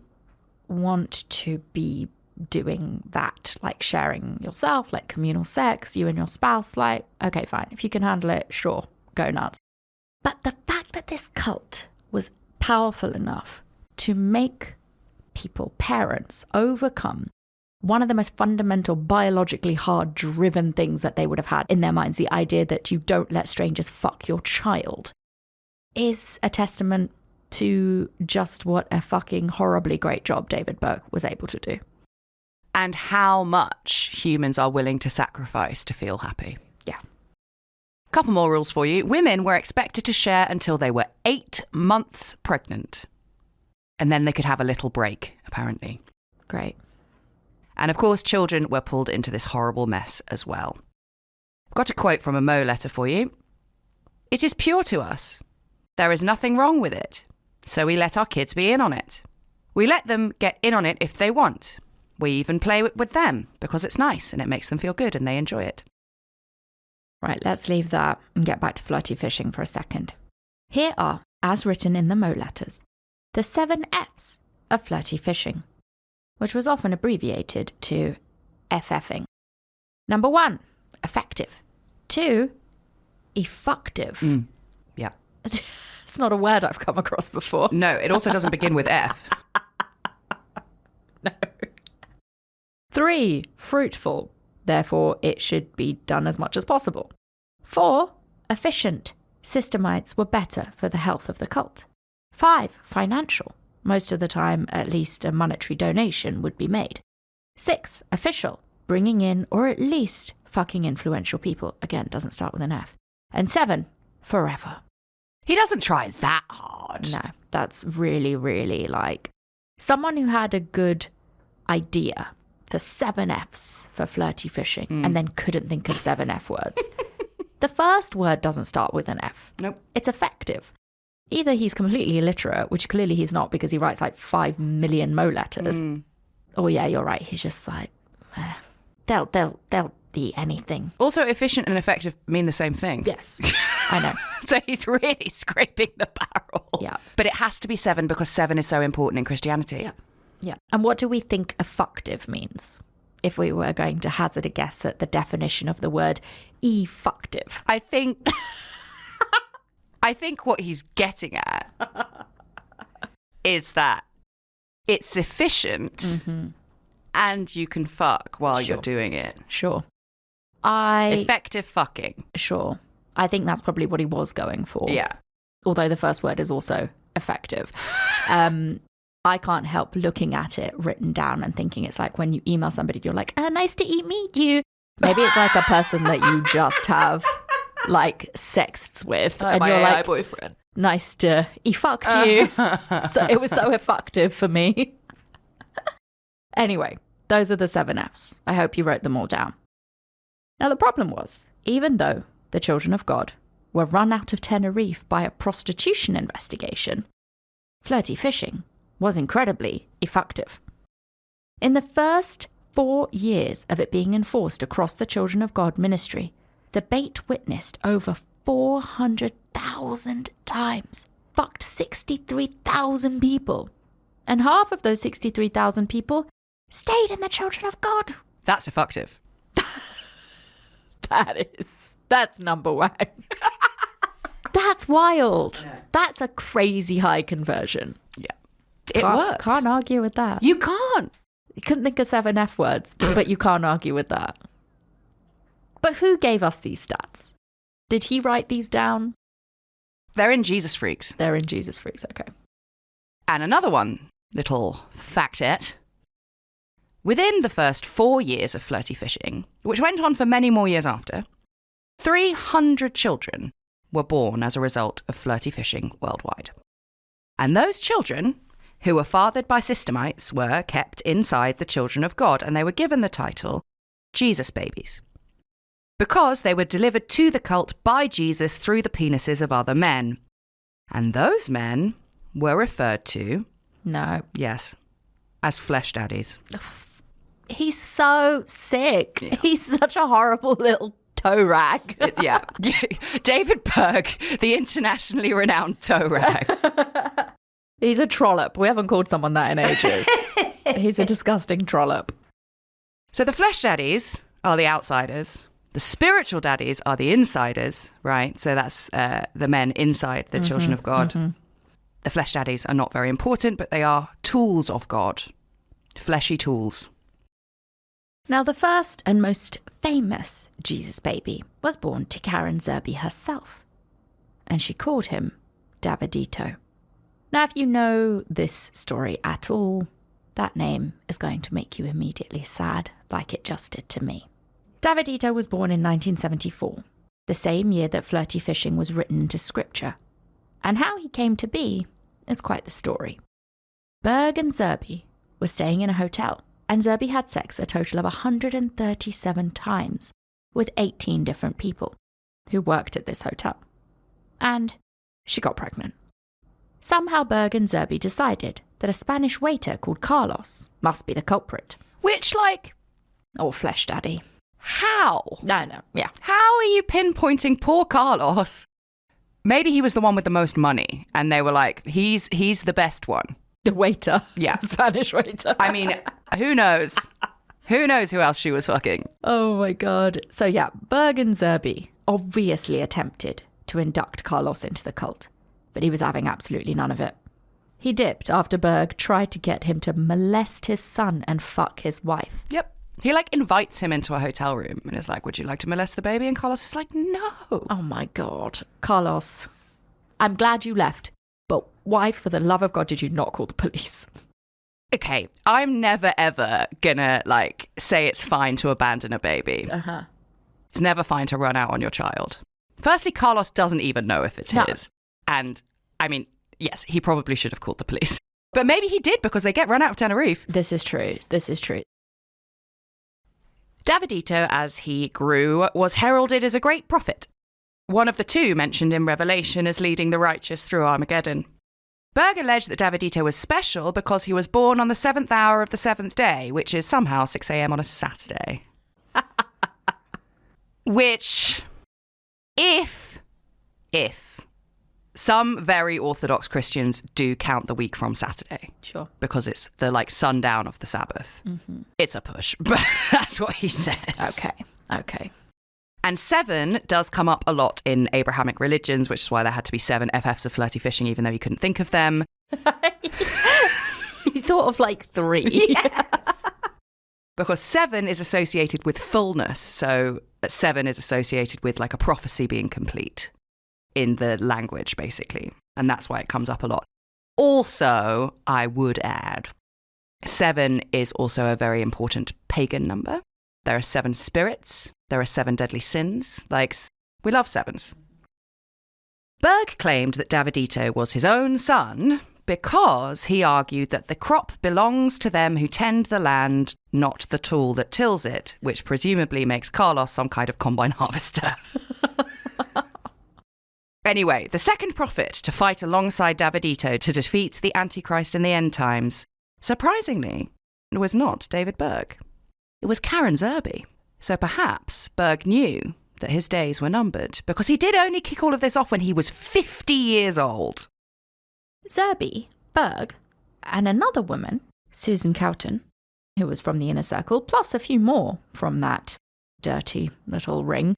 want to be doing that, like sharing yourself, like communal sex, you and your spouse, like, okay, fine. If you can handle it, sure, go nuts. But the fact that this cult was powerful enough to make people, parents, overcome one of the most fundamental, biologically hard-driven things that they would have had in their minds, the idea that you don't let strangers fuck your child, is a testament to just what a fucking horribly great job David Berg was able to do. And how much humans are willing to sacrifice to feel happy. Yeah. Couple more rules for you. Women were expected to share until they were 8 months pregnant. And then they could have a little break, apparently. Great. And of course, children were pulled into this horrible mess as well. I've got a quote from a Mo letter for you. "It is pure to us. There is nothing wrong with it. So we let our kids be in on it. We let them get in on it if they want. We even play with them because it's nice and it makes them feel good and they enjoy it." Right, let's leave that and get back to flirty fishing for a second. Here are, as written in the Mo letters, the 7 F's of flirty fishing, which was often abbreviated to FFing. Number 1, effective. 2, effective. Yeah. It's not a word I've come across before. No, it also doesn't begin with F. No. 3, fruitful. Therefore, it should be done as much as possible. 4, efficient. Systemites were better for the health of the cult. 5, financial. Most of the time, at least a monetary donation would be made. 6, official. Bringing in, or at least fucking influential people. Again, doesn't start with an F. And 7, forever. He doesn't try that hard. No, that's really, really like someone who had a good idea for 7 Fs for flirty fishing and then couldn't think of 7 F words. The first word doesn't start with an F. Nope. It's effective. Either he's completely illiterate, which clearly he's not because he writes like 5 million Mo letters. Oh yeah, you're right. He's just like, they'll the anything. Also, efficient and effective mean the same thing. Yes, I know. So he's really scraping the barrel. Yeah. But it has to be 7 because 7 is so important in Christianity. Yeah. Yeah. And what do we think effective means? If we were going to hazard a guess at the definition of the word effective. I think what he's getting at is that it's efficient and you can fuck while you're doing it. Sure. Effective fucking. Sure. I think that's probably what he was going for. Yeah. Although the first word is also effective. I can't help looking at it written down and thinking it's like when you email somebody, you're like, nice to meet you. Maybe it's like a person that you just have like sexts with. Like and my you're AI like, boyfriend. Nice to fucked you. So it was so effective for me. Anyway, those are the 7 Fs. I hope you wrote them all down. Now the problem was, even though the children of God were run out of Tenerife by a prostitution investigation, flirty fishing was incredibly effective. In the first 4 years of it being enforced across the Children of God ministry, the bait witnessed over 400,000 times, fucked 63,000 people. And half of those 63,000 people stayed in the Children of God. That's effective. That's number 1. That's wild. Yeah. That's a crazy high conversion. Yeah. It worked. Can't argue with that. You can't. You couldn't think of 7 F words, but you can't argue with that. But who gave us these stats? Did he write these down? They're in Jesus Freaks. They're in Jesus Freaks, okay. And another one, little factette. Within the first 4 years of flirty fishing, which went on for many more years after, 300 children were born as a result of flirty fishing worldwide. And those children, who were fathered by systemites, were kept inside the Children of God, and they were given the title Jesus babies, because they were delivered to the cult by Jesus through the penises of other men. And those men were referred to... No. Yes. As flesh daddies. He's so sick. Yeah. He's such a horrible little toe rag. Yeah. David Berg, the internationally renowned toe rag. He's a trollop. We haven't called someone that in ages. He's a disgusting trollop. So the flesh daddies are the outsiders. The spiritual daddies are the insiders, right? So that's the men inside the children of God. Mm-hmm. The flesh daddies are not very important, but they are tools of God. Fleshy tools. Now, the first and most famous Jesus baby was born to Karen Zerby herself, and she called him Davidito. Now, if you know this story at all, that name is going to make you immediately sad, like it just did to me. Davidito was born in 1974, the same year that flirty fishing was written into scripture, and how he came to be is quite the story. Berg and Zerby were staying in a hotel, and Zerby had sex a total of 137 times with 18 different people who worked at this hotel. And she got pregnant. Somehow Berg and Zerby decided that a Spanish waiter called Carlos must be the culprit. Which, like... Or flesh daddy. How? No, yeah. How are you pinpointing poor Carlos? Maybe he was the one with the most money, and they were like, he's the best one. The waiter. Yeah. Spanish waiter. I mean, who knows? Who knows who else she was fucking? Oh my God. So yeah, Berg and Zerby obviously attempted to induct Carlos into the cult, but he was having absolutely none of it. He dipped after Berg tried to get him to molest his son and fuck his wife. Yep. He like invites him into a hotel room and is like, would you like to molest the baby? And Carlos is like, no. Oh my God. Carlos, I'm glad you left, but why for the love of God did you not call the police? Okay, I'm never ever gonna like say it's fine to abandon a baby. Uh-huh. It's never fine to run out on your child. Firstly, Carlos doesn't even know if it's his. And I mean, yes, he probably should have called the police. But maybe he did because they get run out of Tenerife. This is true. Davidito, as he grew, was heralded as a great prophet. One of the two mentioned in Revelation as leading the righteous through Armageddon. Berg alleged that Davidito was special because he was born on the 7th hour of the 7th day, which is somehow 6 a.m. on a Saturday. Which, if some very Orthodox Christians do count the week from Saturday. Sure. Because it's the like sundown of the Sabbath. Mm-hmm. It's a push, but that's what he says. Okay. And 7 does come up a lot in Abrahamic religions, which is why there had to be 7 FFs of flirty fishing, even though he couldn't think of them. He thought of like 3. Yes. Because 7 is associated with fullness. So 7 is associated with like a prophecy being complete in the language, basically. And that's why it comes up a lot. Also, I would add, 7 is also a very important pagan number. There are 7 spirits. There are 7 deadly sins. Like, we love 7s. Berg claimed that Davidito was his own son because he argued that the crop belongs to them who tend the land, not the tool that tills it, which presumably makes Carlos some kind of combine harvester. Anyway, the second prophet to fight alongside Davidito to defeat the Antichrist in the end times, surprisingly, was not David Berg. It was Karen Zerby. So perhaps Berg knew that his days were numbered, because he did only kick all of this off when he was 50 years old. Zerby, Berg, and another woman, Susan Cowton, who was from the inner circle, plus a few more from that dirty little ring,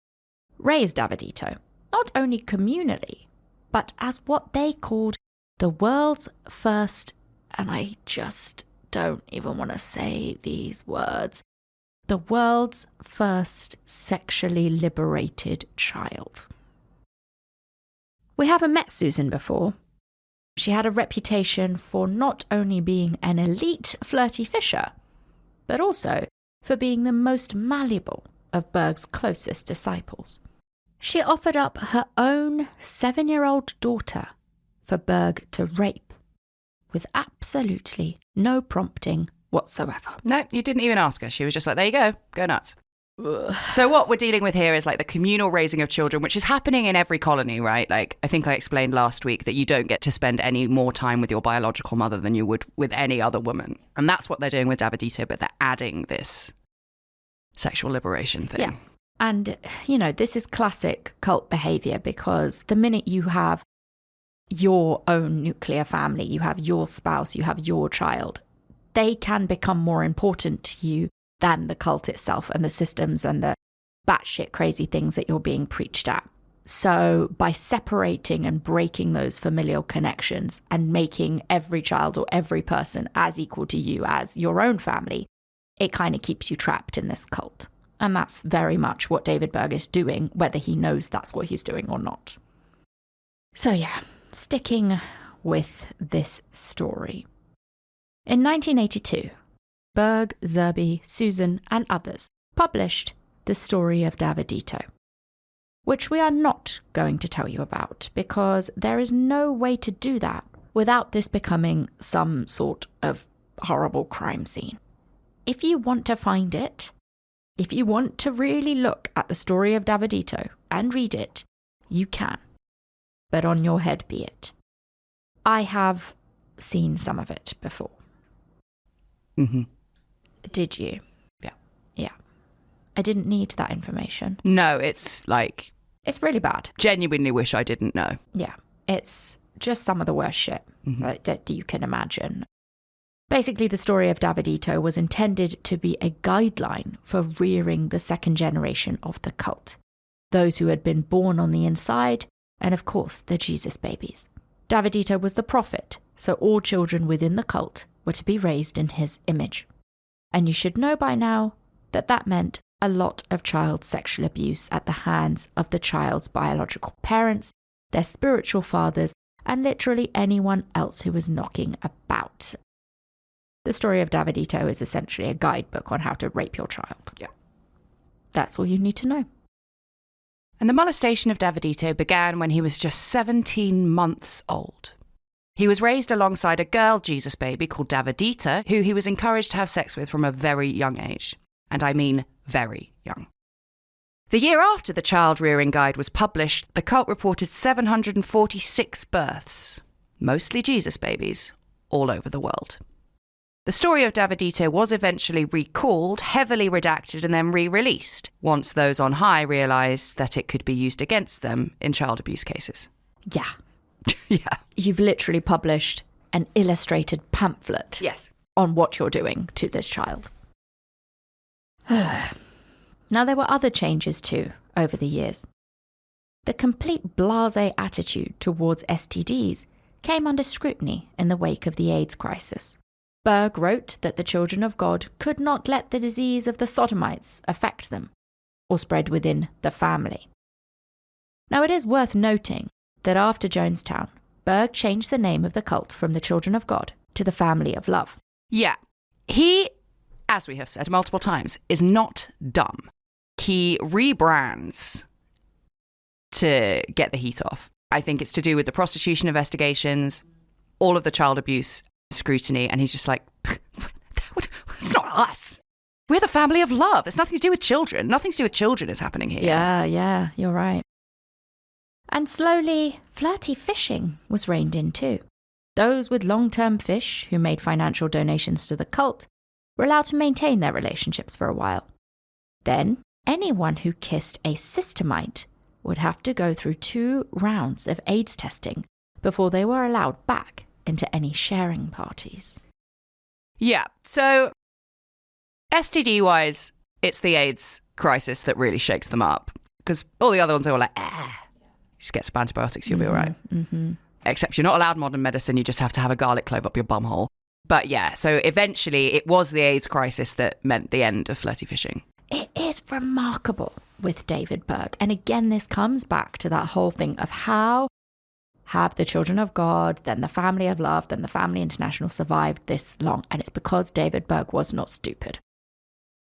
raised Davidito, not only communally, but as what they called the world's first, and I just don't even want to say these words, the world's first sexually liberated child. We haven't met Susan before. She had a reputation for not only being an elite flirty fisher, but also for being the most malleable of Berg's closest disciples. She offered up her own 7-year-old daughter for Berg to rape, with absolutely no prompting whatsoever. No, you didn't even ask her. She was just like, there you go nuts. Ugh. So what we're dealing with here is like the communal raising of children, which is happening in every colony, right? Like, I think I explained last week that you don't get to spend any more time with your biological mother than you would with any other woman. And that's what they're doing with Davidito, but they're adding this sexual liberation thing. Yeah. And, you know, this is classic cult behavior, because the minute you have your own nuclear family, you have your spouse, you have your child, they can become more important to you than the cult itself and the systems and the batshit crazy things that you're being preached at. So by separating and breaking those familial connections and making every child or every person as equal to you as your own family, it kind of keeps you trapped in this cult. And that's very much what David Berg is doing, whether he knows that's what he's doing or not. So yeah, sticking with this story. In 1982, Berg, Zerby, Susan, and others published The Story of Davidito, which we are not going to tell you about, because there is no way to do that without this becoming some sort of horrible crime scene. If you want to find it, if you want to really look at the story of Davidito and read it, you can. But on your head be it. I have seen some of it before. Mm-hmm. Did you? Yeah. Yeah. I didn't need that information. No, it's like... It's really bad. Genuinely wish I didn't know. Yeah. It's just some of the worst shit that you can imagine. Basically, the story of Davidito was intended to be a guideline for rearing the second generation of the cult. Those who had been born on the inside, and of course, the Jesus babies. Davidito was the prophet, so all children within the cult were to be raised in his image. And you should know by now that that meant a lot of child sexual abuse at the hands of the child's biological parents, their spiritual fathers, and literally anyone else who was knocking about. The story of Davidito is essentially a guidebook on how to rape your child. Yeah. That's all you need to know. And the molestation of Davidito began when he was just 17 months old. He was raised alongside a girl Jesus baby called Davidita, who he was encouraged to have sex with from a very young age. And I mean very young. The year after the child rearing guide was published, the cult reported 746 births, mostly Jesus babies, all over the world. The story of Davidito was eventually recalled, heavily redacted, and then re-released once those on high realised that it could be used against them in child abuse cases. Yeah. Yeah. You've literally published an illustrated pamphlet Yes. on what you're doing to this child. Now, there were other changes too over the years. The complete blasé attitude towards STDs came under scrutiny in the wake of the AIDS crisis. Berg wrote that the children of God could not let the disease of the sodomites affect them or spread within the family. Now, it is worth noting that after Jonestown, Berg changed the name of the cult from the Children of God to the Family of Love. Yeah. He, as we have said multiple times, is not dumb. He rebrands to get the heat off. I think it's to do with the prostitution investigations, all of the child abuse scrutiny, and he's just like, it's not us. We're the Family of Love. It's nothing to do with children. Nothing to do with children is happening here. Yeah, you're right. And slowly, flirty fishing was reined in too. Those with long-term fish who made financial donations to the cult were allowed to maintain their relationships for a while. Then, anyone who kissed a systemite would have to go through 2 rounds of AIDS testing before they were allowed back into any sharing parties. Yeah, so STD-wise, it's the AIDS crisis that really shakes them up. Because all the other ones are all like, just get some antibiotics, you'll be all right. Mm-hmm. Except you're not allowed modern medicine, you just have to have a garlic clove up your bumhole. But yeah, so eventually it was the AIDS crisis that meant the end of flirty fishing. It is remarkable with David Berg. And again, this comes back to that whole thing of how have the Children of God, then the Family of Love, then the Family International survived this long. And it's because David Berg was not stupid.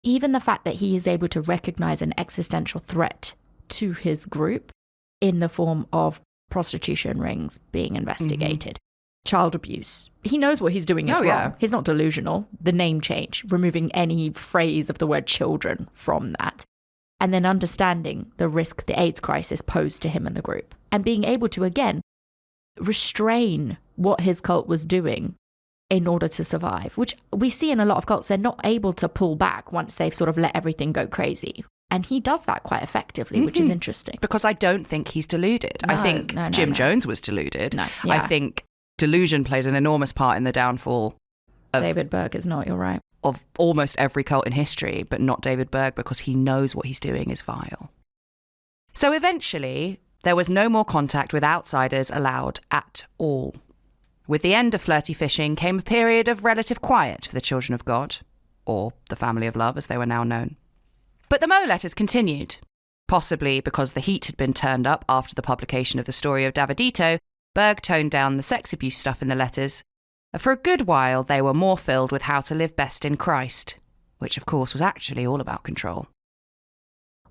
Even the fact that he is able to recognize an existential threat to his group in the form of prostitution rings being investigated, child abuse. He knows what he's doing is wrong. Yeah. He's not delusional. The name change, removing any phrase of the word children from that. And then understanding the risk the AIDS crisis posed to him and the group. And being able to, again, restrain what his cult was doing in order to survive, which we see in a lot of cults. They're not able to pull back once they've sort of let everything go crazy. And he does that quite effectively, which is interesting. Because I don't think he's deluded. I think Jim Jones was deluded. No, yeah. I think delusion played an enormous part in the downfall of David Berg is not, you're right. Of almost every cult in history, but not David Berg, because he knows what he's doing is vile. So eventually, there was no more contact with outsiders allowed at all. With the end of flirty fishing came a period of relative quiet for the Children of God, or the Family of Love as they were now known. But the Moe letters continued, possibly because the heat had been turned up after the publication of the story of Davidito. Berg toned down the sex abuse stuff in the letters. For a good while, they were more filled with how to live best in Christ, which of course was actually all about control.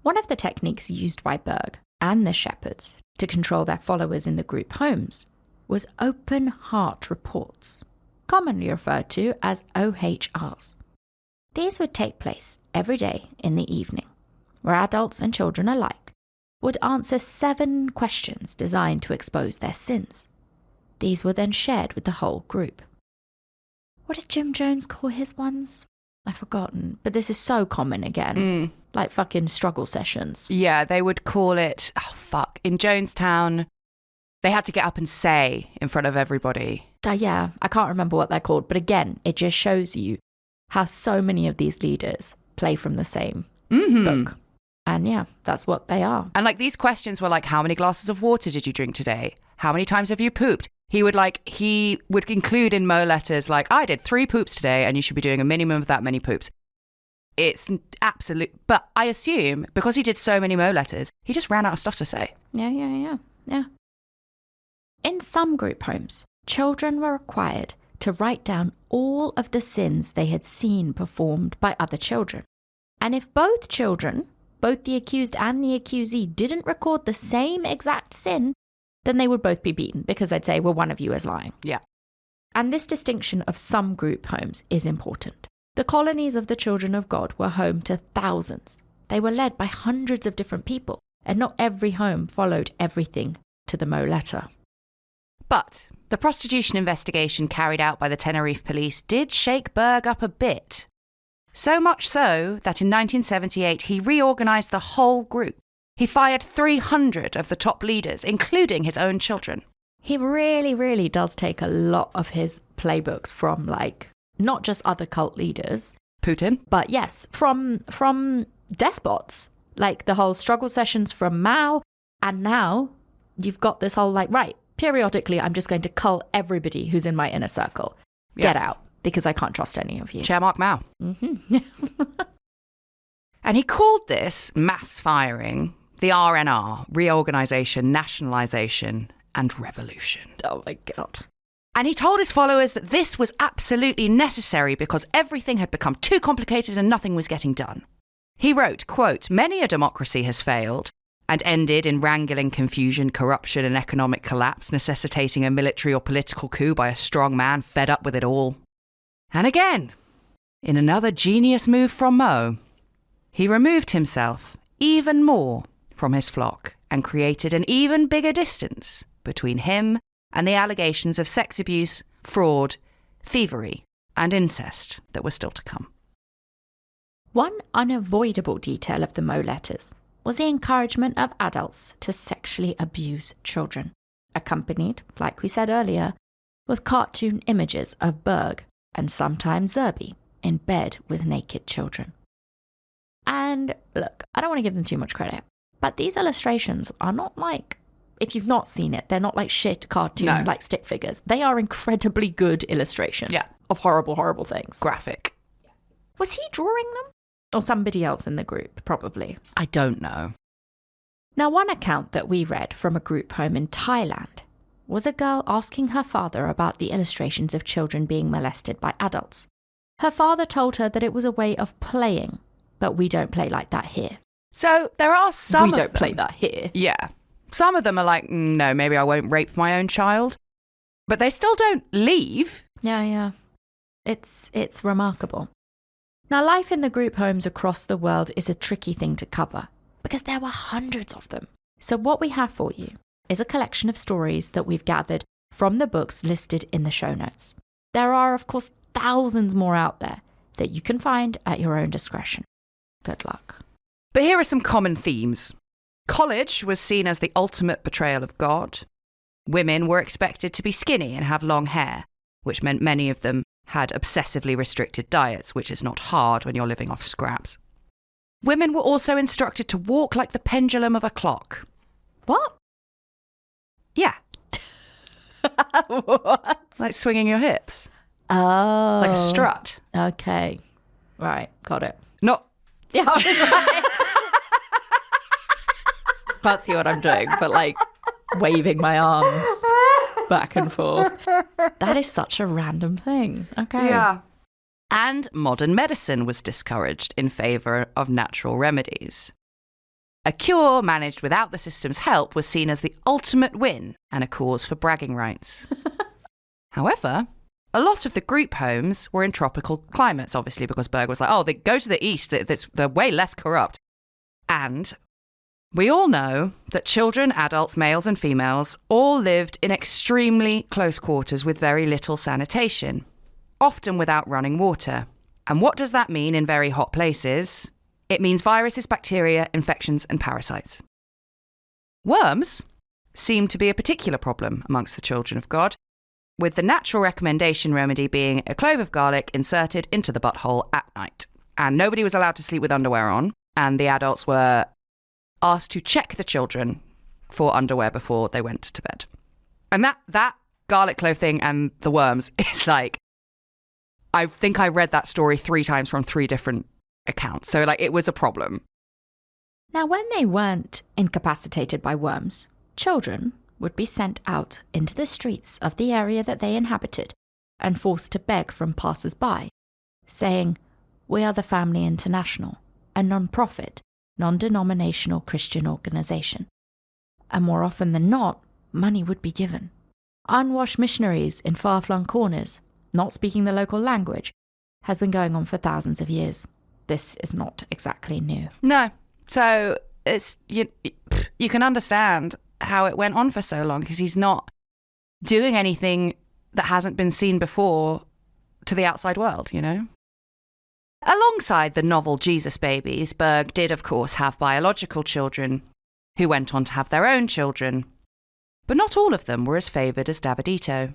One of the techniques used by Berg and the shepherds to control their followers in the group homes was open heart reports, commonly referred to as OHRs. These would take place every day in the evening, where adults and children alike would answer 7 questions designed to expose their sins. These were then shared with the whole group. What did Jim Jones call his ones? I've forgotten, but this is so common again. Like fucking struggle sessions. Yeah, they would call it, in Jonestown, they had to get up and say in front of everybody. Yeah, I can't remember what they're called, but again, it just shows you how so many of these leaders play from the same book. And yeah, that's what they are. And like these questions were like, how many glasses of water did you drink today? How many times have you pooped? He would include in Moe letters like, I did 3 poops today and you should be doing a minimum of that many poops. It's absolute. But I assume because he did so many Moe letters, he just ran out of stuff to say. Yeah. In some group homes, children were required to write down all of the sins they had seen performed by other children. And if both children, both the accused and the accusee, didn't record the same exact sin, then they would both be beaten because they'd say, well, one of you is lying. Yeah. And this distinction of some group homes is important. The colonies of the Children of God were home to thousands. They were led by hundreds of different people, and not every home followed everything to the Moe letter. But the prostitution investigation carried out by the Tenerife police did shake Berg up a bit. So much so that in 1978 he reorganised the whole group. He fired 300 of the top leaders, including his own children. He really, really does take a lot of his playbooks from, like, not just other cult leaders. Putin? But yes, from despots. Like the whole struggle sessions from Mao. And now you've got this whole, like, right, periodically I'm just going to cull everybody who's in my inner circle. Get out, because I can't trust any of you. Chairmark Mao. Mm-hmm. And he called this mass firing the RNR, reorganisation, nationalisation and revolution. Oh my God. And he told his followers that this was absolutely necessary because everything had become too complicated and nothing was getting done. He wrote, quote, "Many a democracy has failed and ended in wrangling confusion, corruption and economic collapse, necessitating a military or political coup by a strong man fed up with it all." And again, in another genius move from Mo, he removed himself even more from his flock and created an even bigger distance between him and the allegations of sex abuse, fraud, thievery and incest that were still to come. One unavoidable detail of the Mo letters was the encouragement of adults to sexually abuse children, accompanied, like we said earlier, with cartoon images of Berg and sometimes Zerby in bed with naked children. And look, I don't want to give them too much credit, but these illustrations are not like, if you've not seen it, they're not like shit cartoon, like stick figures. They are incredibly good illustrations of horrible, horrible things. Graphic. Was he drawing them? Or somebody else in the group, probably. I don't know. Now, one account that we read from a group home in Thailand was a girl asking her father about the illustrations of children being molested by adults. Her father told her that it was a way of playing, but we don't play like that here. So there are some We don't play that here. Yeah. Some of them are like, no, maybe I won't rape my own child. But they still don't leave. Yeah. It's remarkable. Now, life in the group homes across the world is a tricky thing to cover because there were hundreds of them. So what we have for you is a collection of stories that we've gathered from the books listed in the show notes. There are, of course, thousands more out there that you can find at your own discretion. Good luck. But here are some common themes. College was seen as the ultimate betrayal of God. Women were expected to be skinny and have long hair, which meant many of them had obsessively restricted diets, which is not hard when you're living off scraps. Women were also instructed to walk like the pendulum of a clock. What? Yeah. What? Like swinging your hips. Oh. Like a strut. Okay. Right. Got it. Not... Yeah. Can't see what I'm doing, but like waving my arms back and forth. That is such a random thing. Okay. Yeah. And modern medicine was discouraged in favour of natural remedies. A cure managed without the system's help was seen as the ultimate win and a cause for bragging rights. However, a lot of the group homes were in tropical climates, obviously, because Berg was like, oh, they go to the east, they're way less corrupt. And we all know that children, adults, males and females all lived in extremely close quarters with very little sanitation, often without running water. And what does that mean in very hot places? It means viruses, bacteria, infections and parasites. Worms seem to be a particular problem amongst the children of God, with the natural recommendation remedy being a clove of garlic inserted into the butthole at night. And nobody was allowed to sleep with underwear on, and the adults were asked to check the children for underwear before they went to bed. And that garlic clove thing and the worms is like, I think I read that story 3 times from 3 different accounts. So like it was a problem. Now, when they weren't incapacitated by worms, children would be sent out into the streets of the area that they inhabited and forced to beg from passers-by, saying, "We are the Family International, a non-profit, non-denominational Christian organisation." And more often than not, money would be given. Unwashed missionaries in far-flung corners, not speaking the local language, has been going on for thousands of years. This is not exactly new. No. So it's you can understand how it went on for so long because he's not doing anything that hasn't been seen before to the outside world, you know? Alongside the novel Jesus babies, Berg did, of course, have biological children who went on to have their own children. But not all of them were as favoured as Davidito.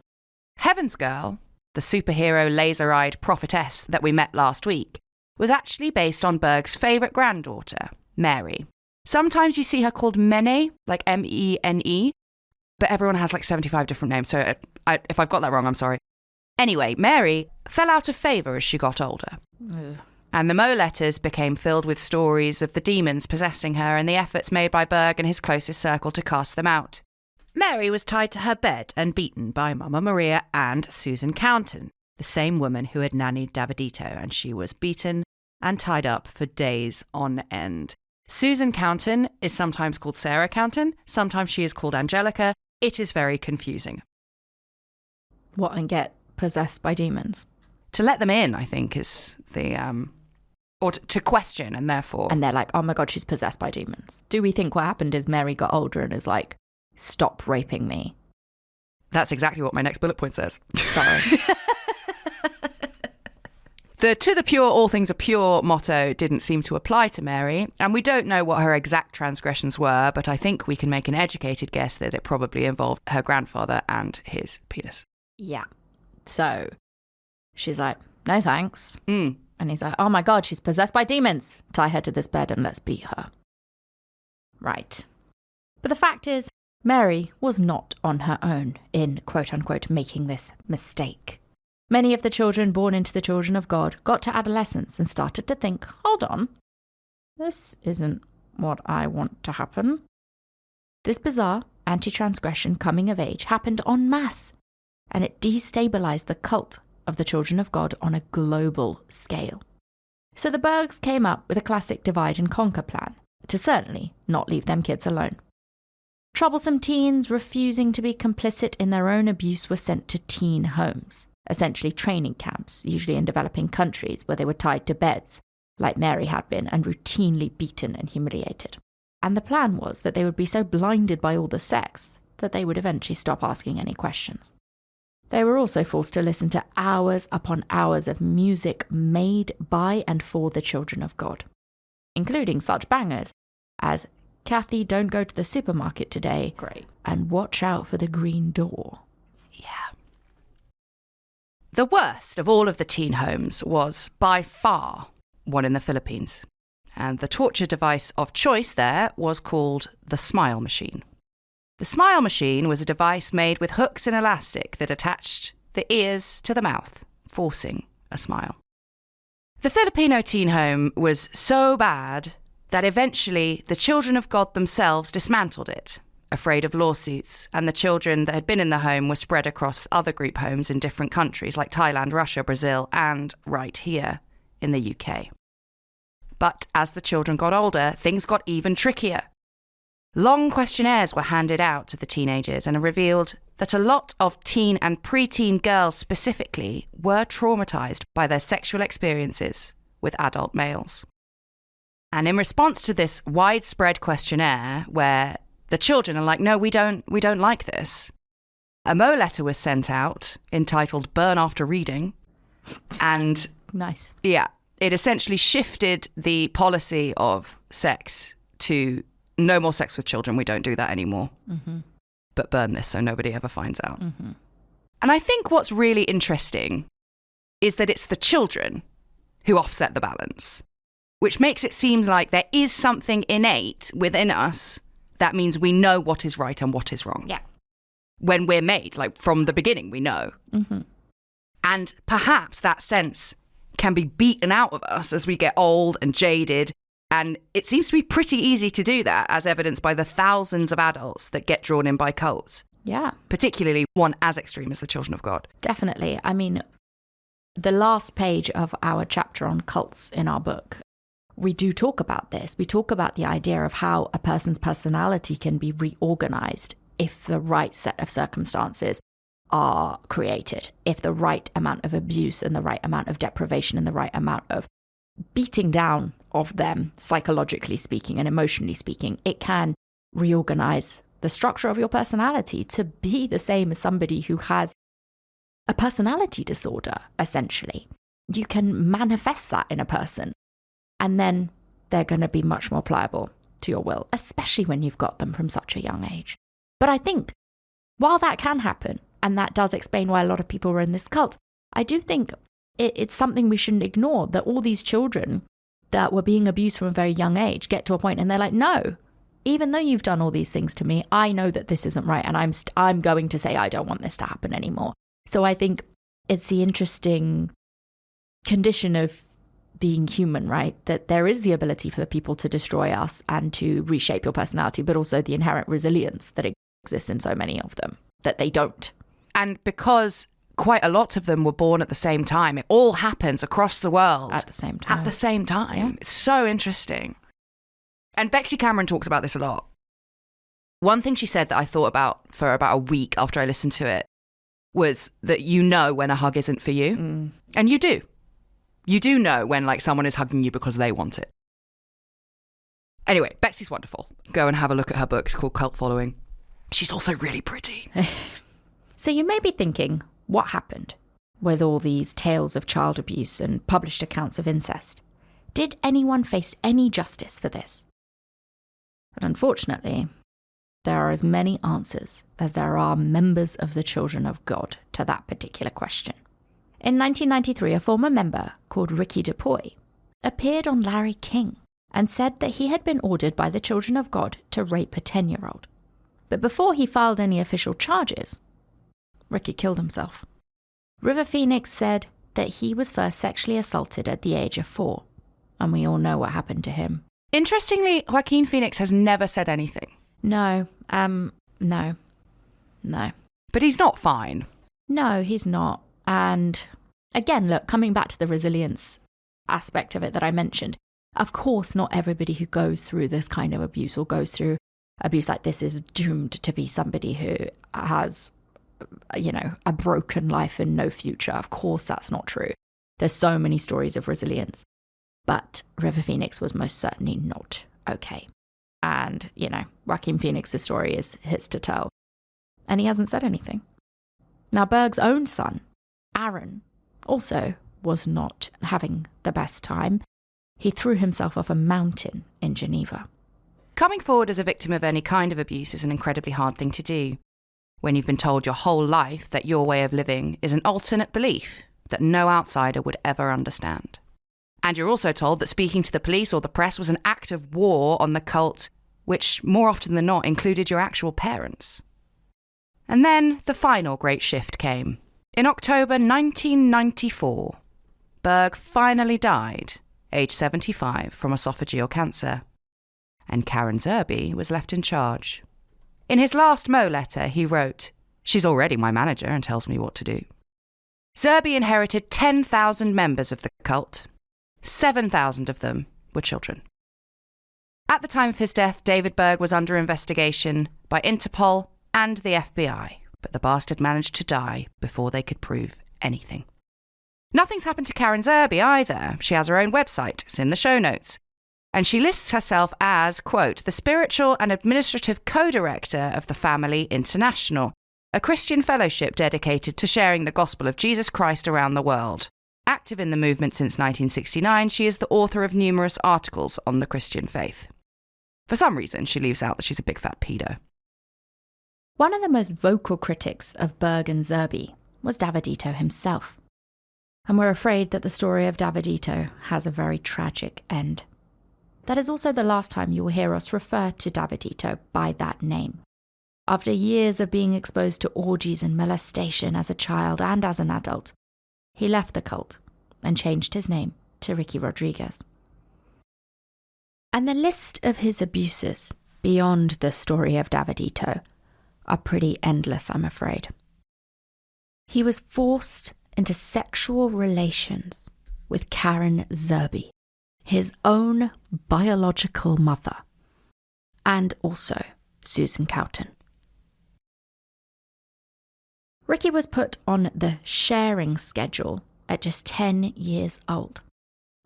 Heaven's Girl, the superhero laser-eyed prophetess that we met last week, was actually based on Berg's favourite granddaughter, Mary. Sometimes you see her called Mene, like M-E-N-E, but everyone has like 75 different names, so if I've got that wrong, I'm sorry. Anyway, Mary fell out of favour as she got older. Ugh. And the Mo letters became filled with stories of the demons possessing her and the efforts made by Berg and his closest circle to cast them out. Mary was tied to her bed and beaten by Mama Maria and Susan Counton, the same woman who had nannied Davidito, and she was beaten and tied up for days on end. Susan Counton is sometimes called Sarah Counton, sometimes she is called Angelica. It is very confusing. What, and get possessed by demons? To let them in, I think, is the... or to question, and therefore... And they're like, oh my God, she's possessed by demons. Do we think what happened is Mary got older and is like, stop raping me? That's exactly what my next bullet point says. Sorry. The to the pure, all things are pure motto didn't seem to apply to Mary, and we don't know what her exact transgressions were, but I think we can make an educated guess that it probably involved her grandfather and his penis. Yeah. So she's like, no thanks. Mm. And he's like, oh my God, she's possessed by demons. Tie her to this bed and let's beat her. Right. But the fact is, Mary was not on her own in, quote unquote, making this mistake. Many of the children born into the children of God got to adolescence and started to think, hold on, this isn't what I want to happen. This bizarre anti-transgression coming of age happened en masse, and it destabilized the cult of the children of God on a global scale. So the Bergs came up with a classic divide and conquer plan to certainly not leave them kids alone. Troublesome teens refusing to be complicit in their own abuse were sent to teen homes, essentially training camps, usually in developing countries, where they were tied to beds, like Mary had been, and routinely beaten and humiliated. And the plan was that they would be so blinded by all the sex that they would eventually stop asking any questions. They were also forced to listen to hours upon hours of music made by and for the children of God, including such bangers as Kathy, Don't Go to the Supermarket Today, great, and Watch Out for the Green Door. Yeah. The worst of all of the teen homes was, by far, one in the Philippines. And the torture device of choice there was called the smile machine. The smile machine was a device made with hooks and elastic that attached the ears to the mouth, forcing a smile. The Filipino teen home was so bad that eventually the children of God themselves dismantled it, afraid of lawsuits, and the children that had been in the home were spread across other group homes in different countries like Thailand, Russia, Brazil, and right here in the UK. But as the children got older, things got even trickier. Long questionnaires were handed out to the teenagers and revealed that a lot of teen and preteen girls specifically were traumatized by their sexual experiences with adult males. And in response to this widespread questionnaire where the children are like, no, we don't like this, a Mo letter was sent out entitled Burn After Reading. And nice. Yeah, it essentially shifted the policy of sex to no more sex with children. We don't do that anymore. Mm-hmm. But burn this so nobody ever finds out. Mm-hmm. And I think what's really interesting is that it's the children who offset the balance, which makes it seem like there is something innate within us that means we know what is right and what is wrong. Yeah. When we're made, like from the beginning, we know. Mm-hmm. And perhaps that sense can be beaten out of us as we get old and jaded. And it seems to be pretty easy to do that, as evidenced by the thousands of adults that get drawn in by cults. Yeah. Particularly one as extreme as the Children of God. Definitely. I mean, the last page of our chapter on cults in our book, we do talk about this. We talk about the idea of how a person's personality can be reorganized if the right set of circumstances are created, if the right amount of abuse and the right amount of deprivation and the right amount of beating down of them, psychologically speaking and emotionally speaking, it can reorganize the structure of your personality to be the same as somebody who has a personality disorder, essentially. You can manifest that in a person, and then they're going to be much more pliable to your will, especially when you've got them from such a young age. But I think while that can happen, and that does explain why a lot of people were in this cult, I do think it's something we shouldn't ignore, that all these children that were being abused from a very young age get to a point and they're like, no, even though you've done all these things to me, I know that this isn't right, and I'm going to say I don't want this to happen anymore. So I think it's the interesting condition of being human, right? That there is the ability for people to destroy us and to reshape your personality, but also the inherent resilience that exists in so many of them, that they don't. And because quite a lot of them were born at the same time, it all happens across the world. At the same time. At the same time. Yeah. It's so interesting. And Bexley Cameron talks about this a lot. One thing she said that I thought about for about a week after I listened to it was that you know when a hug isn't for you. Mm. And you do. You do know when like someone is hugging you because they want it. Anyway, Bexley's wonderful. Go and have a look at her book. It's called Cult Following. She's also really pretty. So you may be thinking, what happened with all these tales of child abuse and published accounts of incest? Did anyone face any justice for this? And unfortunately, there are as many answers as there are members of the Children of God to that particular question. In 1993, a former member called Ricky DuPoy appeared on Larry King and said that he had been ordered by the Children of God to rape a 10-year-old. But before he filed any official charges, Ricky killed himself. River Phoenix said that he was first sexually assaulted at the age of 4, and we all know what happened to him. Interestingly, Joaquin Phoenix has never said anything. No. But he's not fine. No, he's not. And again, look, coming back to the resilience aspect of it that I mentioned, of course, not everybody who goes through this kind of abuse or goes through abuse like this is doomed to be somebody who has, a broken life and no future. Of course, that's not true. There's so many stories of resilience. But River Phoenix was most certainly not okay. And, Joaquin Phoenix's story is his to tell. And he hasn't said anything. Now, Berg's own son, Aaron, also was not having the best time. He threw himself off a mountain in Geneva. Coming forward as a victim of any kind of abuse is an incredibly hard thing to do. When you've been told your whole life that your way of living is an alternate belief that no outsider would ever understand. And you're also told that speaking to the police or the press was an act of war on the cult, which more often than not included your actual parents. And then the final great shift came. In October 1994, Berg finally died, aged 75, from esophageal cancer. And Karen Zerby was left in charge. In his last Mo letter, he wrote, "She's already my manager and tells me what to do." Zerby inherited 10,000 members of the cult. 7,000 of them were children. At the time of his death, David Berg was under investigation by Interpol and the FBI, but the bastard managed to die before they could prove anything. Nothing's happened to Karen Zerby either. She has her own website. It's in the show notes. And she lists herself as, quote, the spiritual and administrative co-director of the Family International, a Christian fellowship dedicated to sharing the gospel of Jesus Christ around the world. Active in the movement since 1969, she is the author of numerous articles on the Christian faith. For some reason, she leaves out that she's a big fat pedo. One of the most vocal critics of Berg and Zerby was Davidito himself. And we're afraid that the story of Davidito has a very tragic end. That is also the last time you will hear us refer to Davidito by that name. After years of being exposed to orgies and molestation as a child and as an adult, he left the cult and changed his name to Ricky Rodriguez. And the list of his abuses beyond the story of Davidito are pretty endless, I'm afraid. He was forced into sexual relations with Karen Zerby, his own biological mother, and also Susan Cowton. Ricky was put on the sharing schedule at just 10 years old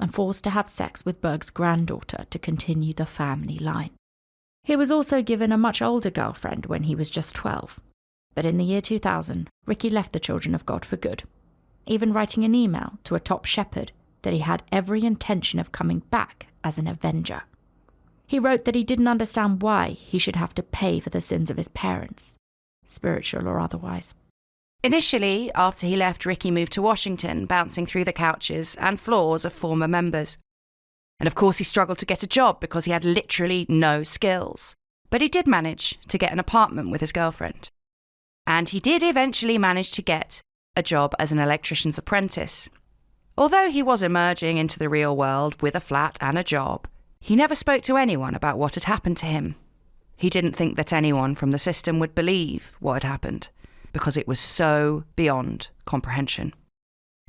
and forced to have sex with Berg's granddaughter to continue the family line. He was also given a much older girlfriend when he was just 12. But in the year 2000, Ricky left the Children of God for good, even writing an email to a top shepherd that he had every intention of coming back as an avenger. He wrote that he didn't understand why he should have to pay for the sins of his parents, spiritual or otherwise. Initially, after he left, Ricky moved to Washington, bouncing through the couches and floors of former members. And of course, he struggled to get a job because he had literally no skills. But he did manage to get an apartment with his girlfriend. And he did eventually manage to get a job as an electrician's apprentice. Although he was emerging into the real world with a flat and a job, he never spoke to anyone about what had happened to him. He didn't think that anyone from the system would believe what had happened, because it was so beyond comprehension.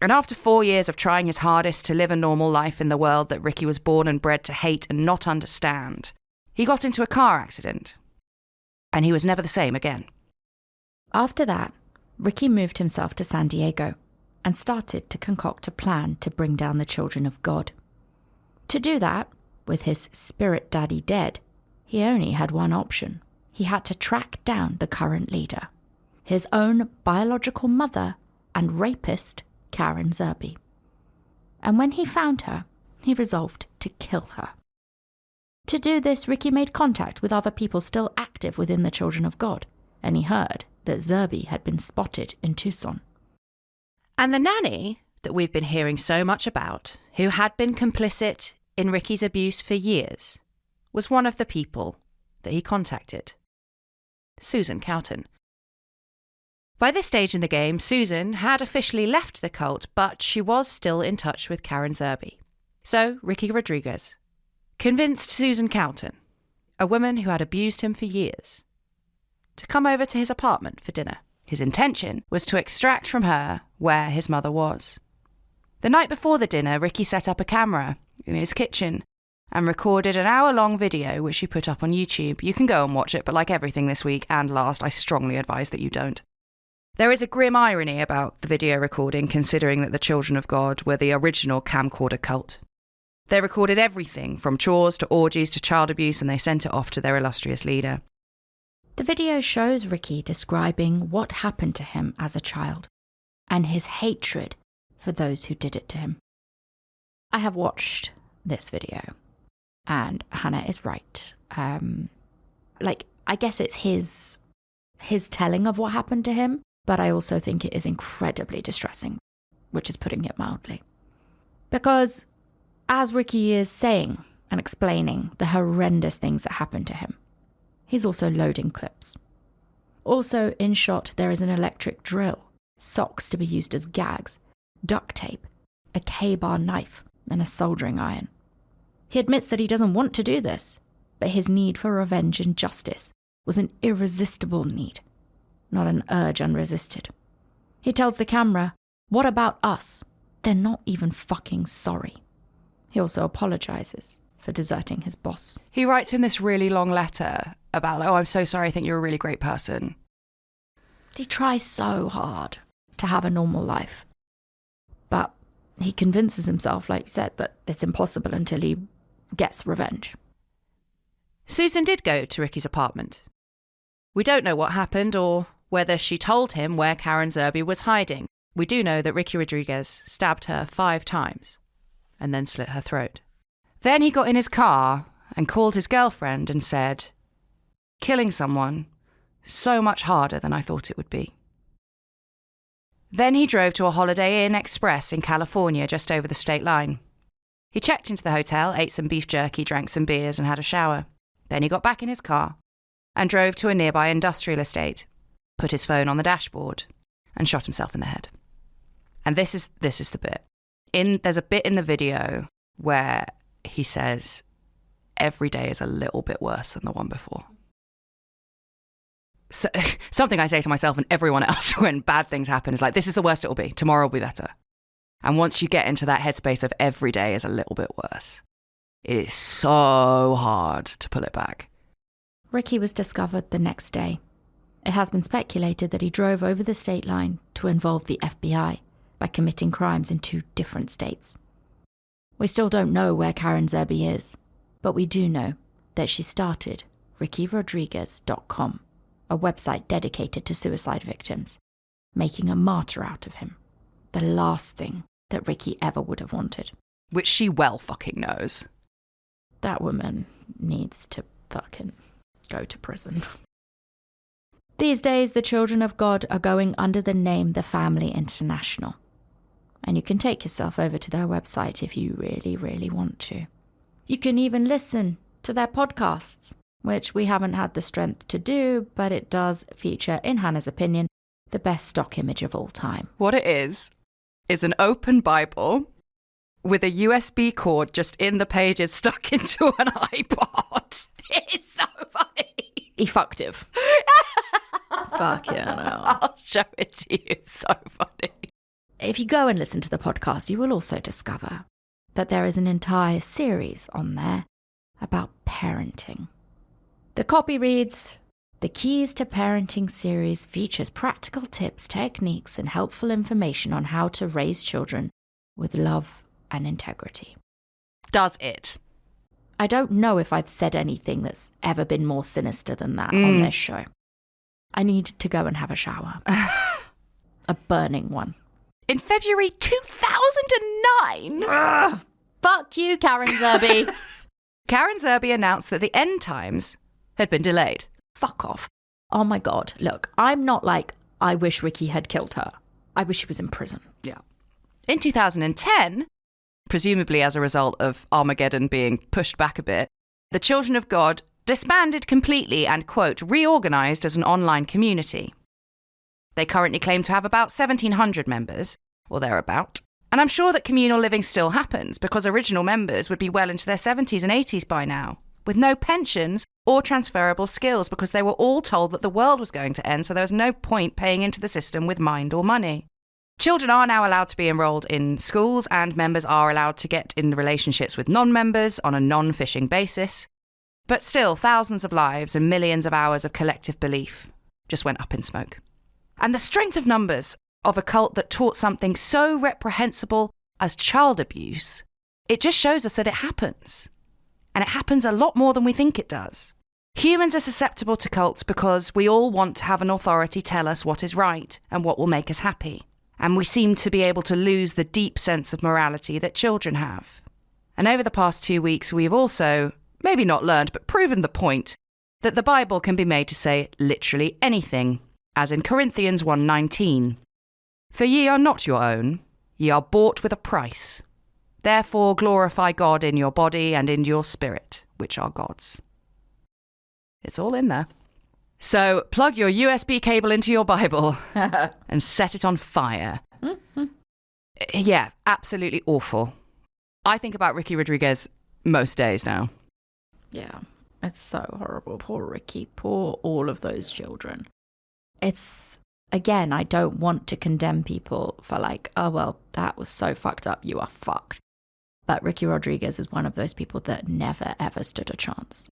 And after 4 years of trying his hardest to live a normal life in the world that Ricky was born and bred to hate and not understand, he got into a car accident. And he was never the same again. After that, Ricky moved himself to San Diego and started to concoct a plan to bring down the Children of God. To do that, with his spirit daddy dead, he only had one option. He had to track down the current leader, his own biological mother and rapist, Karen Zerby. And when he found her, he resolved to kill her. To do this, Ricky made contact with other people still active within the Children of God, and he heard that Zerby had been spotted in Tucson. And the nanny that we've been hearing so much about, who had been complicit in Ricky's abuse for years, was one of the people that he contacted. Susan Cowton. By this stage in the game, Susan had officially left the cult, but she was still in touch with Karen Zerby. So Ricky Rodriguez convinced Susan Cowton, a woman who had abused him for years, to come over to his apartment for dinner. His intention was to extract from her where his mother was. The night before the dinner, Ricky set up a camera in his kitchen and recorded an hour-long video which he put up on YouTube. You can go and watch it, but like everything this week and last, I strongly advise that you don't. There is a grim irony about the video recording, considering that the Children of God were the original camcorder cult. They recorded everything from chores to orgies to child abuse, and they sent it off to their illustrious leader. The video shows Ricky describing what happened to him as a child and his hatred for those who did it to him. I have watched this video, and Hannah is right. I guess it's his telling of what happened to him, but I also think it is incredibly distressing, which is putting it mildly. Because as Ricky is saying and explaining the horrendous things that happened to him, he's also loading clips. Also in shot, there is an electric drill, socks to be used as gags, duct tape, a K-bar knife, and a soldering iron. He admits that he doesn't want to do this, but his need for revenge and justice was an irresistible need, not an urge unresisted. He tells the camera, "What about us? They're not even fucking sorry." He also apologizes for deserting his boss. He writes in this really long letter about, "Oh, I'm so sorry, I think you're a really great person." He tries so hard to have a normal life, but he convinces himself, like you said, that it's impossible until he gets revenge. Susan did go to Ricky's apartment. We don't know what happened or whether she told him where Karen Zerby was hiding. We do know that Ricky Rodriguez stabbed her 5 times and then slit her throat. Then he got in his car and called his girlfriend and said, "Killing someone, so much harder than I thought it would be." Then he drove to a Holiday Inn Express in California, just over the state line. He checked into the hotel, ate some beef jerky, drank some beers and had a shower. Then he got back in his car and drove to a nearby industrial estate, put his phone on the dashboard and shot himself in the head. And this is the bit. There's a bit in the video where he says, "Every day is a little bit worse than the one before." So, something I say to myself and everyone else when bad things happen is like, this is the worst it'll be. Tomorrow will be better. And once you get into that headspace of every day is a little bit worse, it is so hard to pull it back. Ricky was discovered the next day. It has been speculated that he drove over the state line to involve the FBI by committing crimes in 2 different states. We still don't know where Karen Zerby is, but we do know that she started rickyrodriguez.com, a website dedicated to suicide victims, making a martyr out of him. The last thing that Ricky ever would have wanted. Which she well fucking knows. That woman needs to fucking go to prison. These days, the Children of God are going under the name The Family International. And you can take yourself over to their website if you really, really want to. You can even listen to their podcasts, which we haven't had the strength to do, but it does feature, in Hannah's opinion, the best stock image of all time. What it is an open Bible with a USB cord just in the pages stuck into an iPod. It's so funny. Effective. Fuck yeah, no. I'll show it to you. It's so funny. If you go and listen to the podcast, you will also discover that there is an entire series on there about parenting. The copy reads, "The Keys to Parenting series features practical tips, techniques, and helpful information on how to raise children with love and integrity." Does it? I don't know if I've said anything that's ever been more sinister than that on this show. I need to go and have a shower. A burning one. In February 2009. Ugh, fuck you, Karen Zerby. Karen Zerby announced that the end times had been delayed. Fuck off. Oh my God. Look, I'm not like, I wish Ricky had killed her. I wish she was in prison. Yeah. In 2010, presumably as a result of Armageddon being pushed back a bit, the Children of God disbanded completely and, quote, reorganised as an online community. They currently claim to have about 1,700 members, or thereabout. And I'm sure that communal living still happens because original members would be well into their 70s and 80s by now, with no pensions or transferable skills because they were all told that the world was going to end, so there was no point paying into the system with mind or money. Children are now allowed to be enrolled in schools, and members are allowed to get in relationships with non-members on a non-phishing basis. But still, thousands of lives and millions of hours of collective belief just went up in smoke. And the strength of numbers of a cult that taught something so reprehensible as child abuse, it just shows us that it happens. And it happens a lot more than we think it does. Humans are susceptible to cults because we all want to have an authority tell us what is right and what will make us happy. And we seem to be able to lose the deep sense of morality that children have. And over the past 2 weeks, we've also, maybe not learned, but proven the point that the Bible can be made to say literally anything, as in Corinthians 1:19. "For ye are not your own, ye are bought with a price. Therefore glorify God in your body and in your spirit, which are God's." It's all in there. So plug your USB cable into your Bible and set it on fire. Yeah, absolutely awful. I think about Ricky Rodriguez most days now. Yeah, it's so horrible. Poor Ricky. Poor all of those children. It's, again, I don't want to condemn people for like, oh, well, that was so fucked up. You are fucked. But Ricky Rodriguez is one of those people that never, ever stood a chance.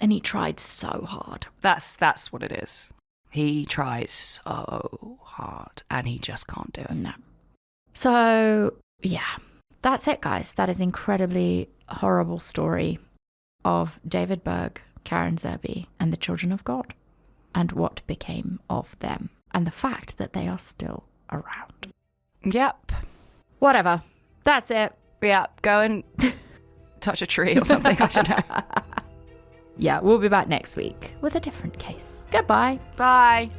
And he tried so hard. That's what it is. He tries so hard and he just can't do it. No. So, yeah, that's it, guys. That is an incredibly horrible story of David Berg, Karen Zerby, and the Children of God, and what became of them, and the fact that they are still around. Yep. Whatever. That's it. Yep. Go and touch a tree or something. I don't know. Yeah, we'll be back next week with a different case. Goodbye. Bye.